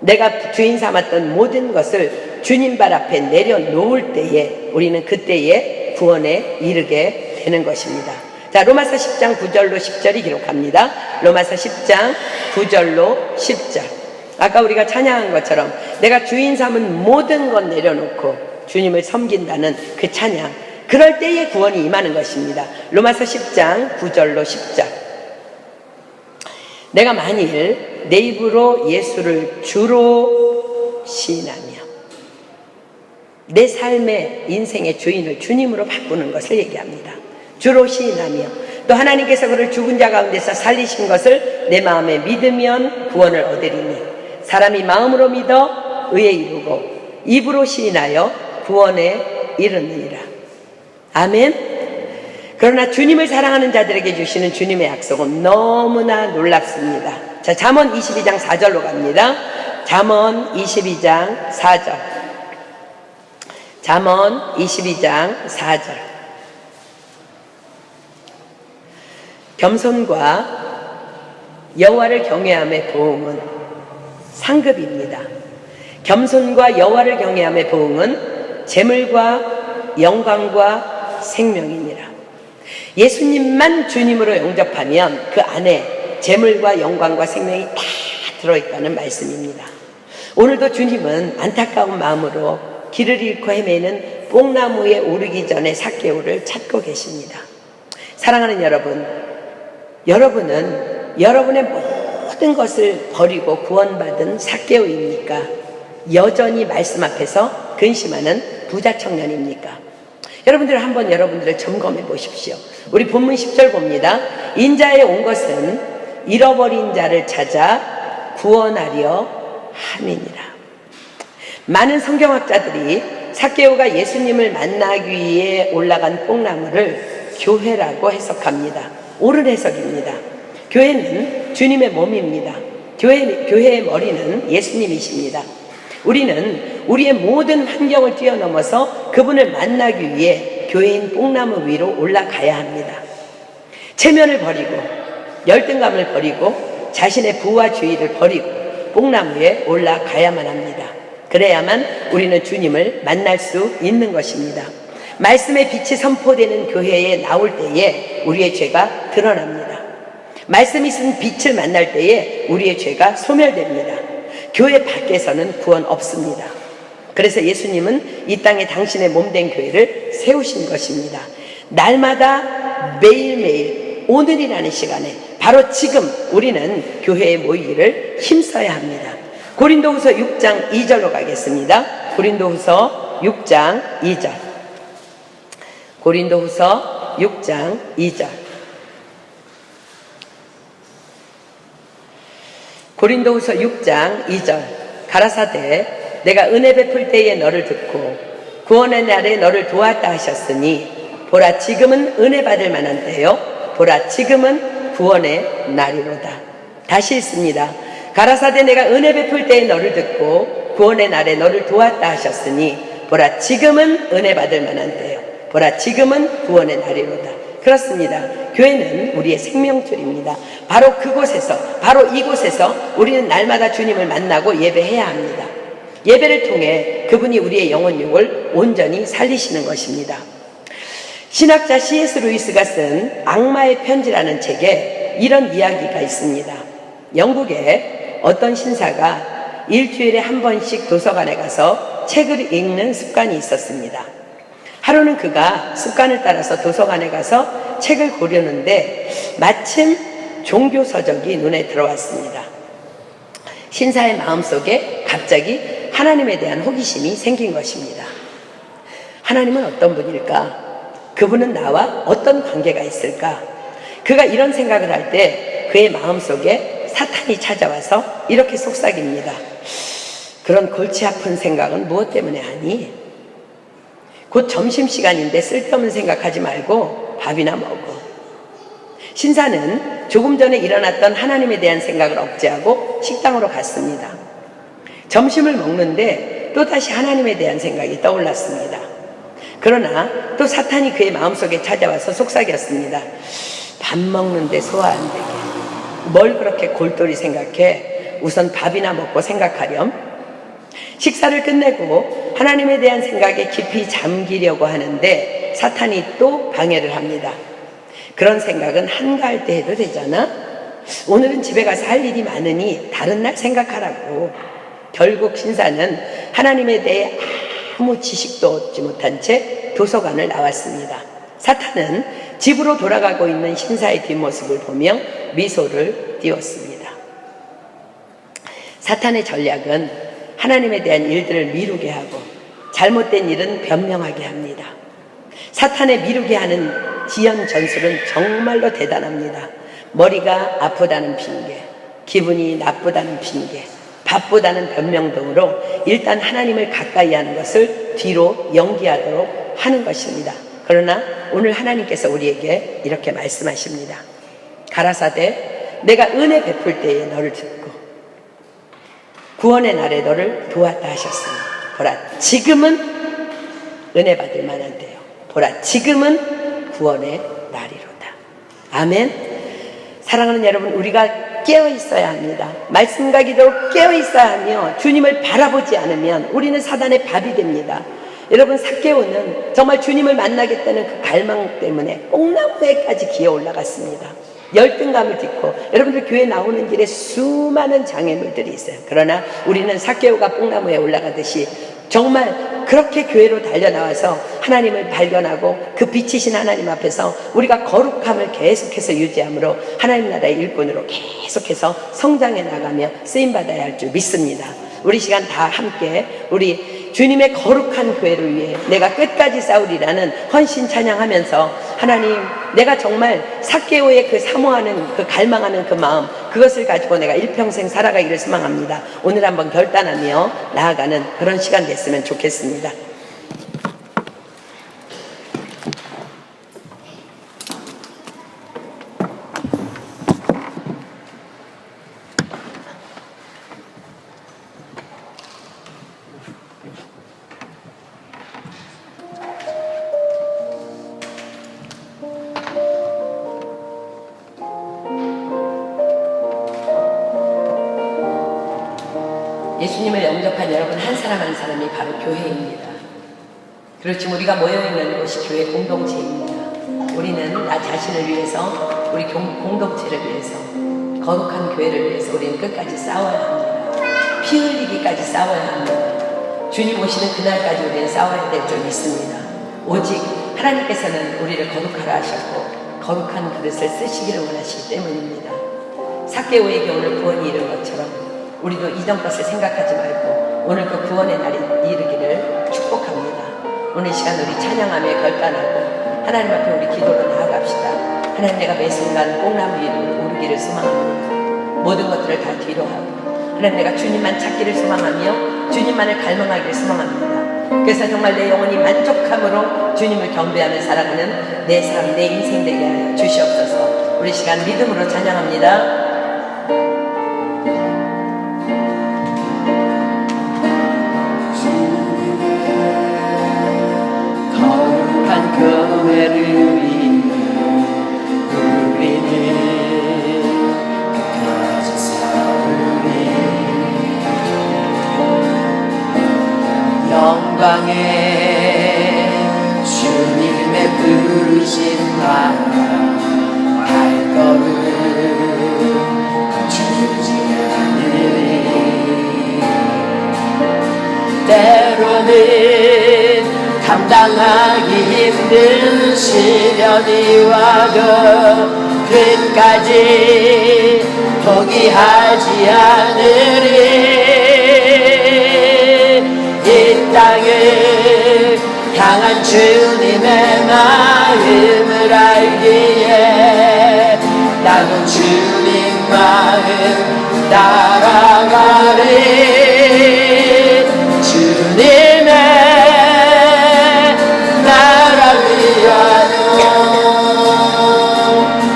Speaker 1: 내가 주인 삼았던 모든 것을 주님 발 앞에 내려놓을 때에 우리는 그때에 구원에 이르게 되는 것입니다. 자, 로마서 10장 9절로 10절이 기록합니다. 로마서 10장 9절로 10절. 아까 우리가 찬양한 것처럼 내가 주인 삼은 모든 것 내려놓고 주님을 섬긴다는 그 찬양, 그럴 때에 구원이 임하는 것입니다. 로마서 10장 9절로 10절. 내가 만일 내 입으로 예수를 주로 시인하며 내 삶의 인생의 주인을 주님으로 바꾸는 것을 얘기합니다. 주로 시인하며 또 하나님께서 그를 죽은 자 가운데서 살리신 것을 내 마음에 믿으면 구원을 얻으리니 사람이 마음으로 믿어 의에 이르고 입으로 시인하여 구원에 이르느니라. 아멘. 그러나 주님을 사랑하는 자들에게 주시는 주님의 약속은 너무나 놀랍습니다. 자, 잠언 22장 4절로 갑니다. 잠언 22장 4절. 잠언 22장 4절. 겸손과 여호와를 경외함의 보응은 상급입니다. 겸손과 여호와를 경외함의 보응은 재물과 영광과 생명이니라. 예수님만 주님으로 영접하면 그 안에 재물과 영광과 생명이 다 들어있다는 말씀입니다. 오늘도 주님은 안타까운 마음으로 길을 잃고 헤매는 뽕나무에 오르기 전에 삭개오를 찾고 계십니다. 사랑하는 여러분, 여러분은 여러분의 모든 것을 버리고 구원받은 삭개오입니까? 여전히 말씀 앞에서 근심하는 부자 청년입니까? 여러분들 한번 여러분들을 점검해 보십시오. 우리 본문 10절 봅니다. 인자에 온 것은 잃어버린 자를 찾아 구원하려 함이니라. 많은 성경학자들이 삭개오가 예수님을 만나기 위해 올라간 뽕나무를 교회라고 해석합니다. 옳은 해석입니다. 교회는 주님의 몸입니다. 교회의 머리는 예수님이십니다. 우리는 우리의 모든 환경을 뛰어넘어서 그분을 만나기 위해 교회인 뽕나무 위로 올라가야 합니다. 체면을 버리고 열등감을 버리고 자신의 부와 주의를 버리고 뽕나무에 올라가야만 합니다. 그래야만 우리는 주님을 만날 수 있는 것입니다. 말씀의 빛이 선포되는 교회에 나올 때에 우리의 죄가 드러납니다. 말씀이 쓴 빛을 만날 때에 우리의 죄가 소멸됩니다. 교회 밖에서는 구원 없습니다. 그래서 예수님은 이 땅에 당신의 몸된 교회를 세우신 것입니다. 날마다 매일매일 오늘이라는 시간에 바로 지금 우리는 교회에 모이기를 힘써야 합니다. 고린도후서 6장 2절로 가겠습니다. 고린도후서 6장 2절. 고린도후서 6장 2절. 고린도후서 6장 2절. 가라사대 내가 은혜 베풀 때에 너를 듣고 구원의 날에 너를 도왔다 하셨으니 보라 지금은 은혜 받을 만한 때요 보라 지금은 구원의 날이로다. 다시 읽습니다. 가라사대 내가 은혜 베풀 때에 너를 듣고 구원의 날에 너를 도왔다 하셨으니 보라 지금은 은혜 받을 만한 때요 보라 지금은 구원의 날이로다. 그렇습니다. 교회는 우리의 생명줄입니다. 바로 그곳에서 바로 이곳에서 우리는 날마다 주님을 만나고 예배해야 합니다. 예배를 통해 그분이 우리의 영혼육을 온전히 살리시는 것입니다. 신학자 C.S. 루이스가 쓴 악마의 편지라는 책에 이런 이야기가 있습니다. 영국에 어떤 신사가 일주일에 한 번씩 도서관에 가서 책을 읽는 습관이 있었습니다. 하루는 그가 습관을 따라서 도서관에 가서 책을 고르는데 마침 종교서적이 눈에 들어왔습니다. 신사의 마음속에 갑자기 하나님에 대한 호기심이 생긴 것입니다. 하나님은 어떤 분일까? 그분은 나와 어떤 관계가 있을까? 그가 이런 생각을 할 때 그의 마음속에 사탄이 찾아와서 이렇게 속삭입니다. 그런 골치 아픈 생각은 무엇 때문에 하니? 곧 점심시간인데 쓸데없는 생각하지 말고 밥이나 먹어. 신사는 조금 전에 일어났던 하나님에 대한 생각을 억제하고 식당으로 갔습니다. 점심을 먹는데 또다시 하나님에 대한 생각이 떠올랐습니다. 그러나 또 사탄이 그의 마음속에 찾아와서 속삭였습니다. 밥 먹는데 소화 안 되게. 뭘 그렇게 골똘히 생각해? 우선 밥이나 먹고 생각하렴. 식사를 끝내고 하나님에 대한 생각에 깊이 잠기려고 하는데 사탄이 또 방해를 합니다. 그런 생각은 한가할 때 해도 되잖아? 오늘은 집에 가서 할 일이 많으니 다른 날 생각하라고. 결국 신사는 하나님에 대해 아무 지식도 얻지 못한 채 도서관을 나왔습니다. 사탄은 집으로 돌아가고 있는 신사의 뒷모습을 보며 미소를 띄웠습니다. 사탄의 전략은 하나님에 대한 일들을 미루게 하고 잘못된 일은 변명하게 합니다. 사탄의 미루게 하는 지연 전술은 정말로 대단합니다. 머리가 아프다는 핑계, 기분이 나쁘다는 핑계, 바쁘다는 변명 등으로 일단 하나님을 가까이 하는 것을 뒤로 연기하도록 하는 것입니다. 그러나 오늘 하나님께서 우리에게 이렇게 말씀하십니다. 가라사대 내가 은혜 베풀 때에 너를 듣고 구원의 날에 너를 도왔다 하셨으니 보라 지금은 은혜 받을 만한 때요 보라 지금은 구원의 날이로다. 아멘. 사랑하는 여러분, 우리가 깨어 있어야 합니다. 말씀과 기도로 깨어 있어야 하며 주님을 바라보지 않으면 우리는 사단의 밥이 됩니다. 여러분, 삭개오는 정말 주님을 만나겠다는 그 갈망 때문에 뽕나무에까지 기어 올라갔습니다. 열등감을 딛고. 여러분들 교회 나오는 길에 수많은 장애물들이 있어요. 그러나 우리는 삭개오가 뽕나무에 올라가듯이 정말 그렇게 교회로 달려나와서 하나님을 발견하고 그 빛이신 하나님 앞에서 우리가 거룩함을 계속해서 유지함으로 하나님 나라의 일꾼으로 계속해서 성장해 나가며 쓰임받아야 할 줄 믿습니다. 우리 시간 다 함께 우리 주님의 거룩한 교회를 위해 내가 끝까지 싸우리라는 헌신 찬양하면서 하나님, 내가 정말 삭개오의 그 사모하는, 그 갈망하는 그 마음, 그것을 가지고 내가 일평생 살아가기를 소망합니다. 오늘 한번 결단하며 나아가는 그런 시간 됐으면 좋겠습니다. 예수님을 영접한 여러분 한 사람 한 사람이 바로 교회입니다. 그렇지만 우리가 모여있는 곳이 교회 공동체입니다. 우리는 나 자신을 위해서, 우리 공동체를 위해서, 거룩한 교회를 위해서 우리는 끝까지 싸워야 합니다. 피 흘리기까지 싸워야 합니다. 주님 오시는 그날까지 우리는 싸워야 될 줄 믿습니다. 오직 하나님께서는 우리를 거룩하라 하셨고 거룩한 그릇을 쓰시기를 원하시기 때문입니다. 삭개오에게 오늘 구원이 이른 것처럼 우리도 이전 것을 생각하지 말고 오늘 그 구원의 날이 이르기를 축복합니다. 오늘 시간 우리 찬양하며 결단하고 하나님 앞에 우리 기도로 나아갑시다. 하나님, 내가 매 순간 뽕나무 위로 오르기를 소망합니다. 모든 것들을 다 뒤로 하고 하나님, 내가 주님만 찾기를 소망하며 주님만을 갈망하기를 소망합니다. 그래서 정말 내 영혼이 만족함으로 주님을 경배하며 살아가는 내 삶, 내 인생 되게 하여 주시옵소서. 우리 시간 믿음으로 찬양합니다.
Speaker 2: 교회를 위해 우리는 끝까지 싸우리. 영광의 주님의 부르심 따라 발걸음 멈추지 않으리. 때로는 감당하기 힘든 시련이 와도 끝까지 포기하지 않으리. 이 땅을 향한 주님의 마음을 알기에 나도 주님 마음 따라가리. 주님의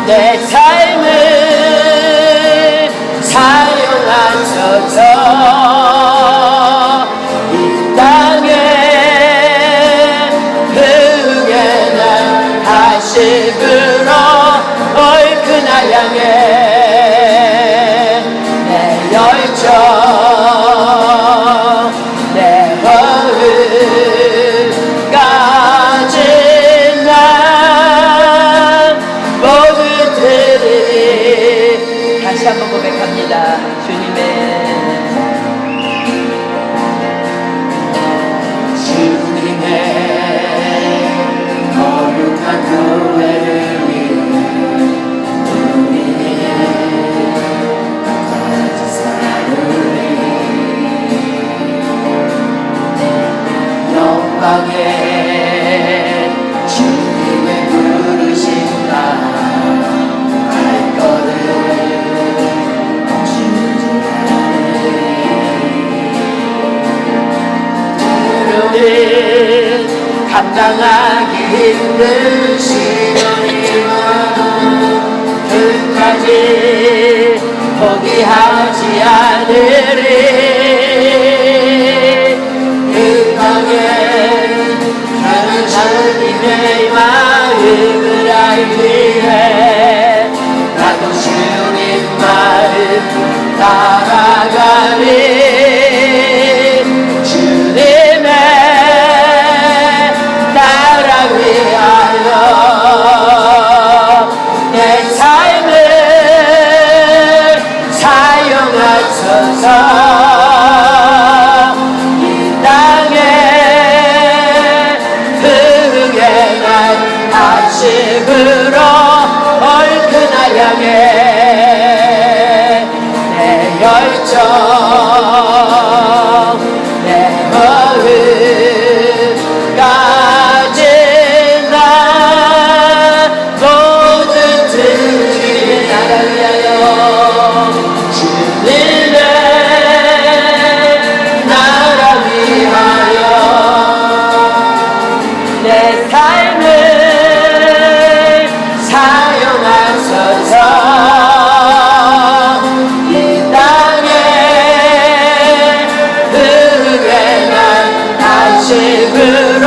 Speaker 2: 내 삶을 사용하소서. 이 땅에 흥해 날 다시 불어 얼큰 하양에 내 열정 내 허를 가진 날 다시 한번 고백합니다. 주님의 거룩한 교회를 위해 우리는 끝까지 싸우리. 영광의 주님의 부르심 따라 발걸음 감당하기 힘든 시련이 와도 끝까지 포기하지 않으리. 그 땅에 가는 주님의 마음을 알기에 나도 따라가리 주님의 나라 위하여 내 삶을 사용하소서. 이 땅에 흥행한 아침으로 얼큰하 향해 내 열정 내 마음 가진 나 모든 주님의 나라 위하여 주님의 나라 위하여 내 삶을 사용하소서. 이 땅에 흥행한 아침으로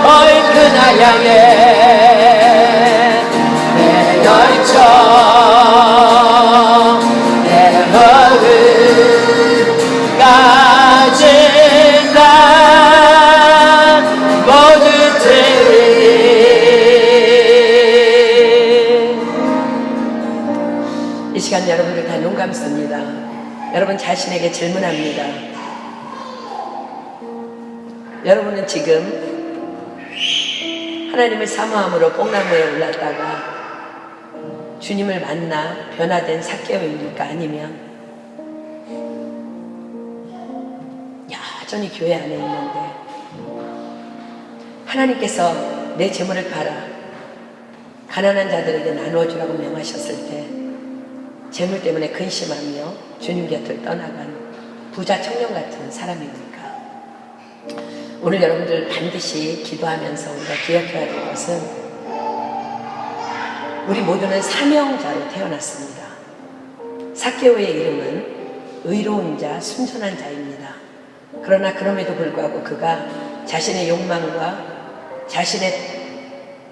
Speaker 2: 얼큰하 향해 내 열정 내 마음 가진 나 모두 드리리.
Speaker 1: 이 시간 여러분들 다 눈 감습니다. 여러분 자신에게 질문합니다. 여러분은 지금 하나님을 사모함으로 뽕나무에 올랐다가 주님을 만나 변화된 삭개오입니까? 아니면 여전히 교회 안에 있는데 하나님께서 내 재물을 팔아 가난한 자들에게 나누어주라고 명하셨을 때 재물 때문에 근심하며 주님 곁을 떠나간 부자 청년 같은 사람입니까? 오늘 여러분들 반드시 기도하면서 우리가 기억해야 될 것은 우리 모두는 사명자로 태어났습니다. 삭개오의 이름은 의로운 자, 순전한 자입니다. 그러나 그럼에도 불구하고 그가 자신의 욕망과 자신의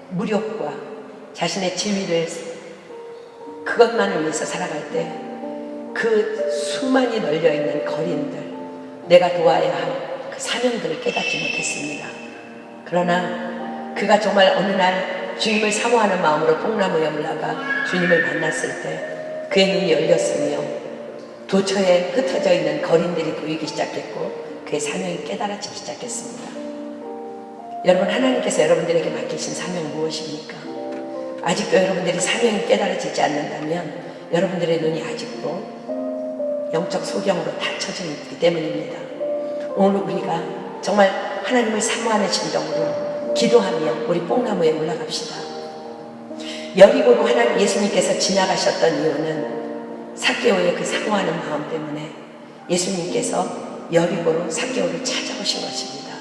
Speaker 1: 무력과 자신의 지위를 그것만을 위해서 살아갈 때 그 수많이 널려있는 거린들, 내가 도와야 할 그 사명들을 깨닫지 못했습니다. 그러나 그가 정말 어느 날 주님을 사모하는 마음으로 뽕나무에 올라가 주님을 만났을 때 그의 눈이 열렸으며 도처에 흩어져 있는 거린들이 보이기 시작했고 그의 사명이 깨달아지기 시작했습니다. 여러분, 하나님께서 여러분들에게 맡기신 사명은 무엇입니까? 아직도 여러분들이 사명이 깨달아지지 않는다면 여러분들의 눈이 아직도 영적 소경으로 닫혀져 있기 때문입니다. 오늘 우리가 정말 하나님을 사모하는 심정으로 기도하며 우리 뽕나무에 올라갑시다. 여리고로 하나님 예수님께서 지나가셨던 이유는 삭개오의 그 사모하는 마음 때문에 예수님께서 여리고로 삭개오를 찾아오신 것입니다.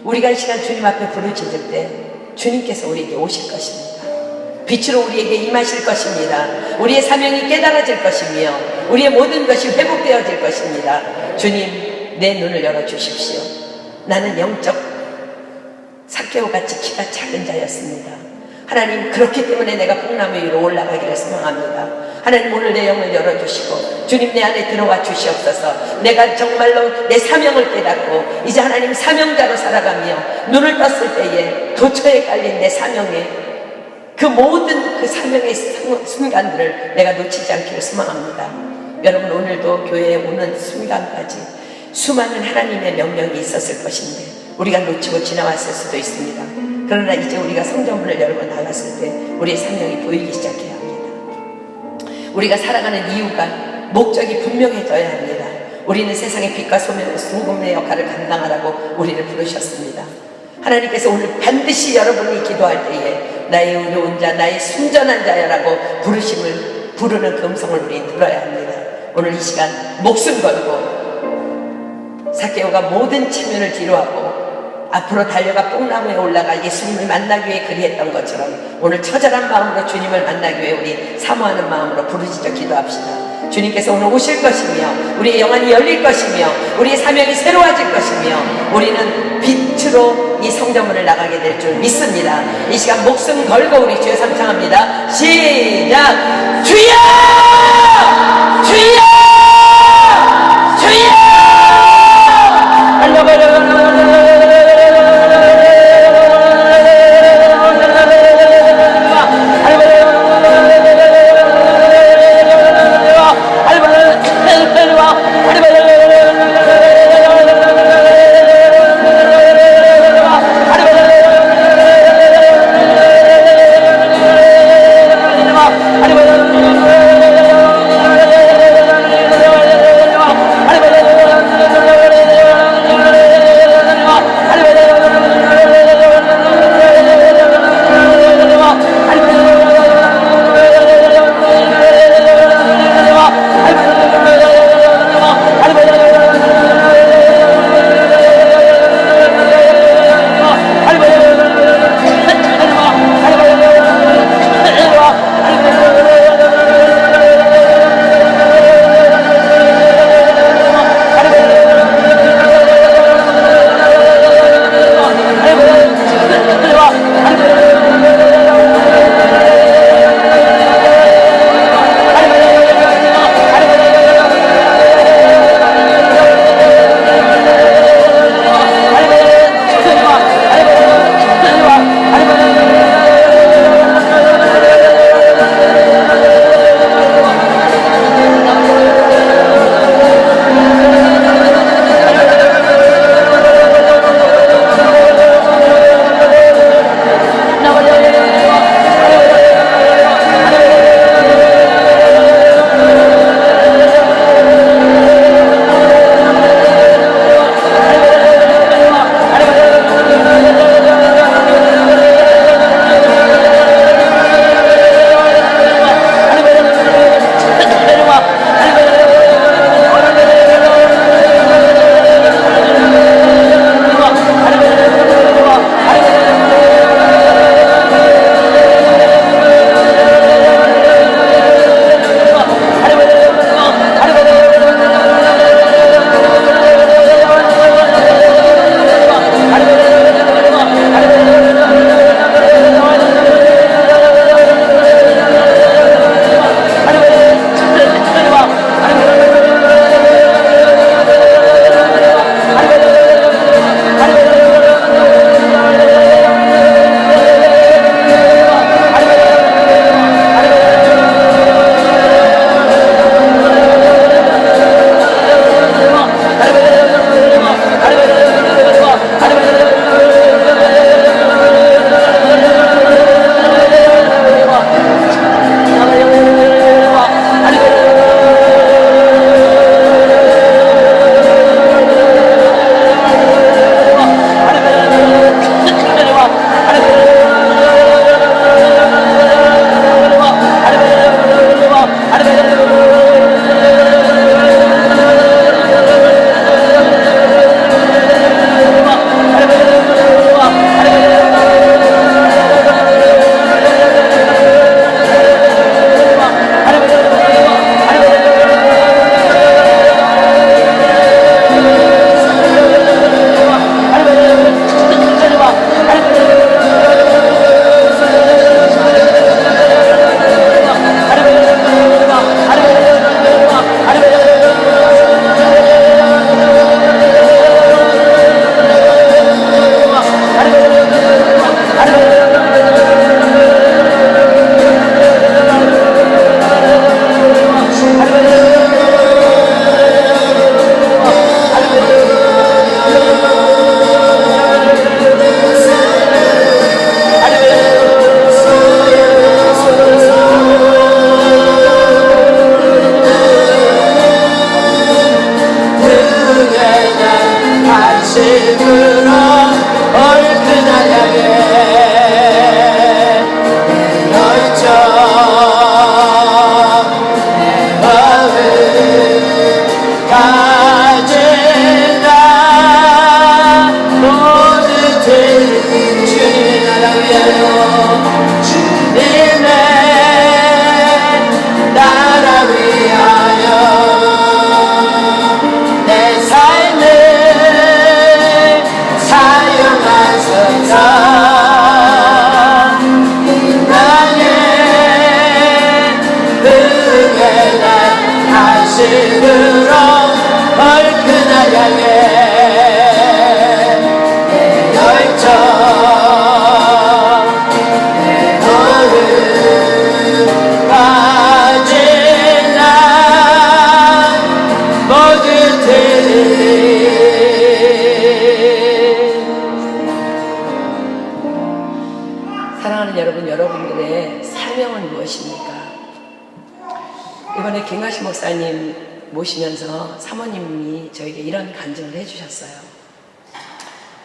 Speaker 1: 우리가 이 시간 주님 앞에 부르짖을 때 주님께서 우리에게 오실 것입니다. 빛으로 우리에게 임하실 것입니다. 우리의 사명이 깨달아질 것이며 우리의 모든 것이 회복되어질 것입니다. 주님, 내 눈을 열어주십시오. 나는 영적 삭개오같이 키가 작은 자였습니다. 하나님, 그렇기 때문에 내가 뽕나무 위로 올라가기를 소망합니다. 하나님, 오늘 내 영을 열어주시고 주님 내 안에 들어와 주시옵소서. 내가 정말로 내 사명을 깨닫고 이제 하나님 사명자로 살아가며 눈을 떴을 때에 도처에 깔린 내 사명에 그 모든 그 사명의 순간들을 내가 놓치지 않기를 소망합니다. 여러분, 오늘도 교회에 오는 순간까지 수많은 하나님의 명령이 있었을 것인데 우리가 놓치고 지나왔을 수도 있습니다. 그러나 이제 우리가 성전문을 열고 나갔을 때 우리의 사명이 보이기 시작해야 합니다. 우리가 살아가는 이유가 목적이 분명해져야 합니다. 우리는 세상의 빛과 소금의 역할을 감당하라고 우리를 부르셨습니다. 하나님께서 오늘 반드시 여러분이 기도할 때에 나의 의로운 자, 나의 순전한 자야라고 부르는 그 음성을 우리는 들어야 합니다. 오늘 이 시간 목숨 걸고 삭개오가 모든 체면을 뒤로하고 앞으로 달려가 뽕나무에 올라가 예수님을 만나기 위해 그리했던 것처럼 오늘 처절한 마음으로 주님을 만나기 위해 우리 사모하는 마음으로 부르짖어 기도합시다. 주님께서 오늘 오실 것이며 우리의 영안이 열릴 것이며 우리의 사명이 새로워질 것이며 우리는 빛으로 이 성전문을 나가게 될 줄 믿습니다. 이 시간 목숨 걸고 우리 주여 삼창합니다. 시작! 주여! 주여! 주여!
Speaker 2: 주님의 나라 위하여
Speaker 1: 여러분, 여러분들의 사명은 무엇입니까? 이번에 김가시 목사님 모시면서 사모님이 저에게 이런 간증을 해주셨어요.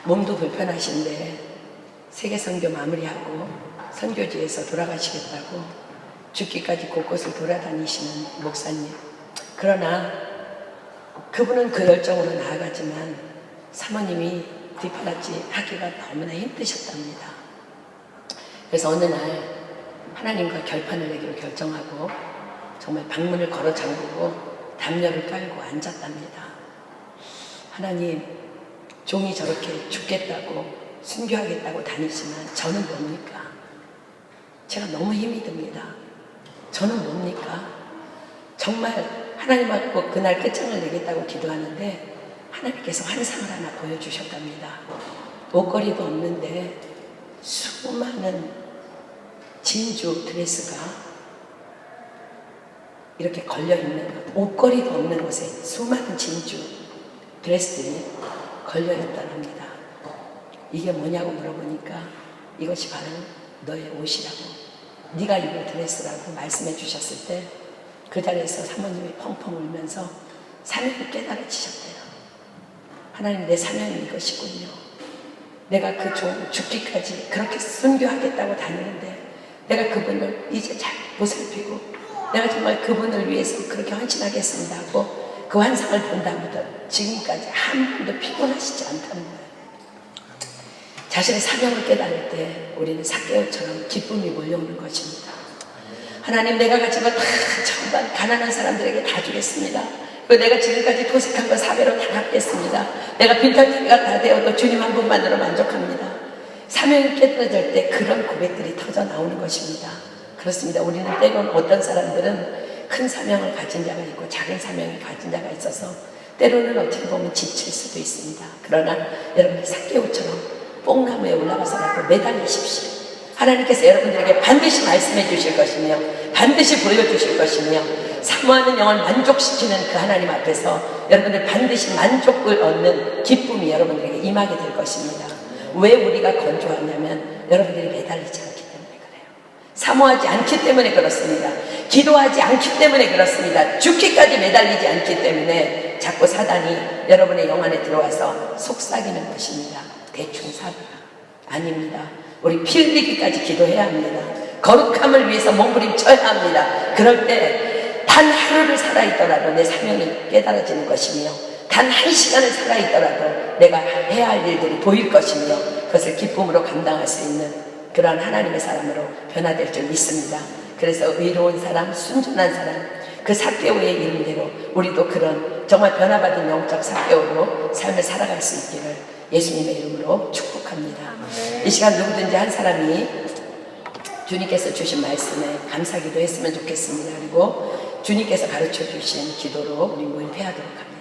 Speaker 1: 몸도 불편하신데 세계 선교 마무리하고 선교지에서 돌아가시겠다고 죽기까지 곳곳을 돌아다니시는 목사님. 그러나 그분은 그 열정으로 나아가지만 사모님이 뒷바라지 하기가 너무나 힘드셨답니다. 그래서 어느 날 하나님과 결판을 내기로 결정하고 정말 방문을 걸어 잠그고 담요를 깔고 앉았답니다. 하나님, 종이 저렇게 죽겠다고 순교하겠다고 다니지만 저는 뭡니까? 제가 너무 힘이 듭니다. 저는 뭡니까? 정말 하나님 앞고 그날 끝장을 내겠다고 기도하는데 하나님께서 환상을 하나 보여주셨답니다. 옷걸이도 없는데 수많은 진주 드레스가 이렇게 걸려있는 것, 옷걸이도 없는 곳에 수많은 진주 드레스들이 걸려있다랍니다. 이게 뭐냐고 물어보니까 이것이 바로 너의 옷이라고, 네가 입을 드레스라고 말씀해 주셨을 때 그 자리에서 사모님이 펑펑 울면서 사명을 깨달아지셨대요. 하나님, 내 사명이 이것이군요. 내가 그 종 죽기까지 그렇게 순교하겠다고 다니는데 내가 그분을 이제 잘 보살피고 내가 정말 그분을 위해서 그렇게 헌신하겠습니다 하고 그 환상을 본 다음부터 지금까지 한 번도 피곤하시지 않다는 거예요. 자신의 사명을 깨달을 때 우리는 삭개오처럼 기쁨이 몰려오는 것입니다. 하나님, 내가 가진 거 다 전반 가난한 사람들에게 다 주겠습니다. 그리고 내가 지금까지 도색한 거 4배로 다 갚겠습니다. 내가 빈털터리가 다 되어도 주님 한 분만으로 만족합니다. 사명이 깨달아질 때 그런 고백들이 터져 나오는 것입니다. 그렇습니다. 우리는 때로는 어떤 사람들은 큰 사명을 가진 자가 있고 작은 사명을 가진 자가 있어서 때로는 어떻게 보면 지칠 수도 있습니다. 그러나 여러분들 삭개오처럼 뽕나무에 올라가서라도 매달리십시오. 하나님께서 여러분들에게 반드시 말씀해 주실 것이며 반드시 보여주실 것이며 사모하는 영을 만족시키는 그 하나님 앞에서 여러분들 반드시 만족을 얻는 기쁨이 여러분들에게 임하게 될 것입니다. 왜 우리가 건조하냐면 여러분들이 매달리지 않기 때문에 그래요. 사모하지 않기 때문에 그렇습니다. 기도하지 않기 때문에 그렇습니다. 죽기까지 매달리지 않기 때문에 자꾸 사단이 여러분의 영 안에 들어와서 속삭이는 것입니다. 대충 살아라. 아닙니다. 우리 피 흘리기까지 기도해야 합니다. 거룩함을 위해서 몸부림쳐야 합니다. 그럴 때 단 하루를 살아있더라도 내 사명이 깨달아지는 것이며 단 한 시간을 살아있더라도 내가 해야 할 일들이 보일 것이며 그것을 기쁨으로 감당할 수 있는 그러한 하나님의 사람으로 변화될 줄 믿습니다. 그래서 의로운 사람, 순전한 사람, 그 삭개오의 이름대로 우리도 그런 정말 변화받은 영적 삭개오로 삶을 살아갈 수 있기를 예수님의 이름으로 축복합니다. 이 시간 누구든지 한 사람이 주님께서 주신 말씀에 감사기도 했으면 좋겠습니다. 그리고 주님께서 가르쳐 주신 기도로 우리 모임 회하도록 합니다.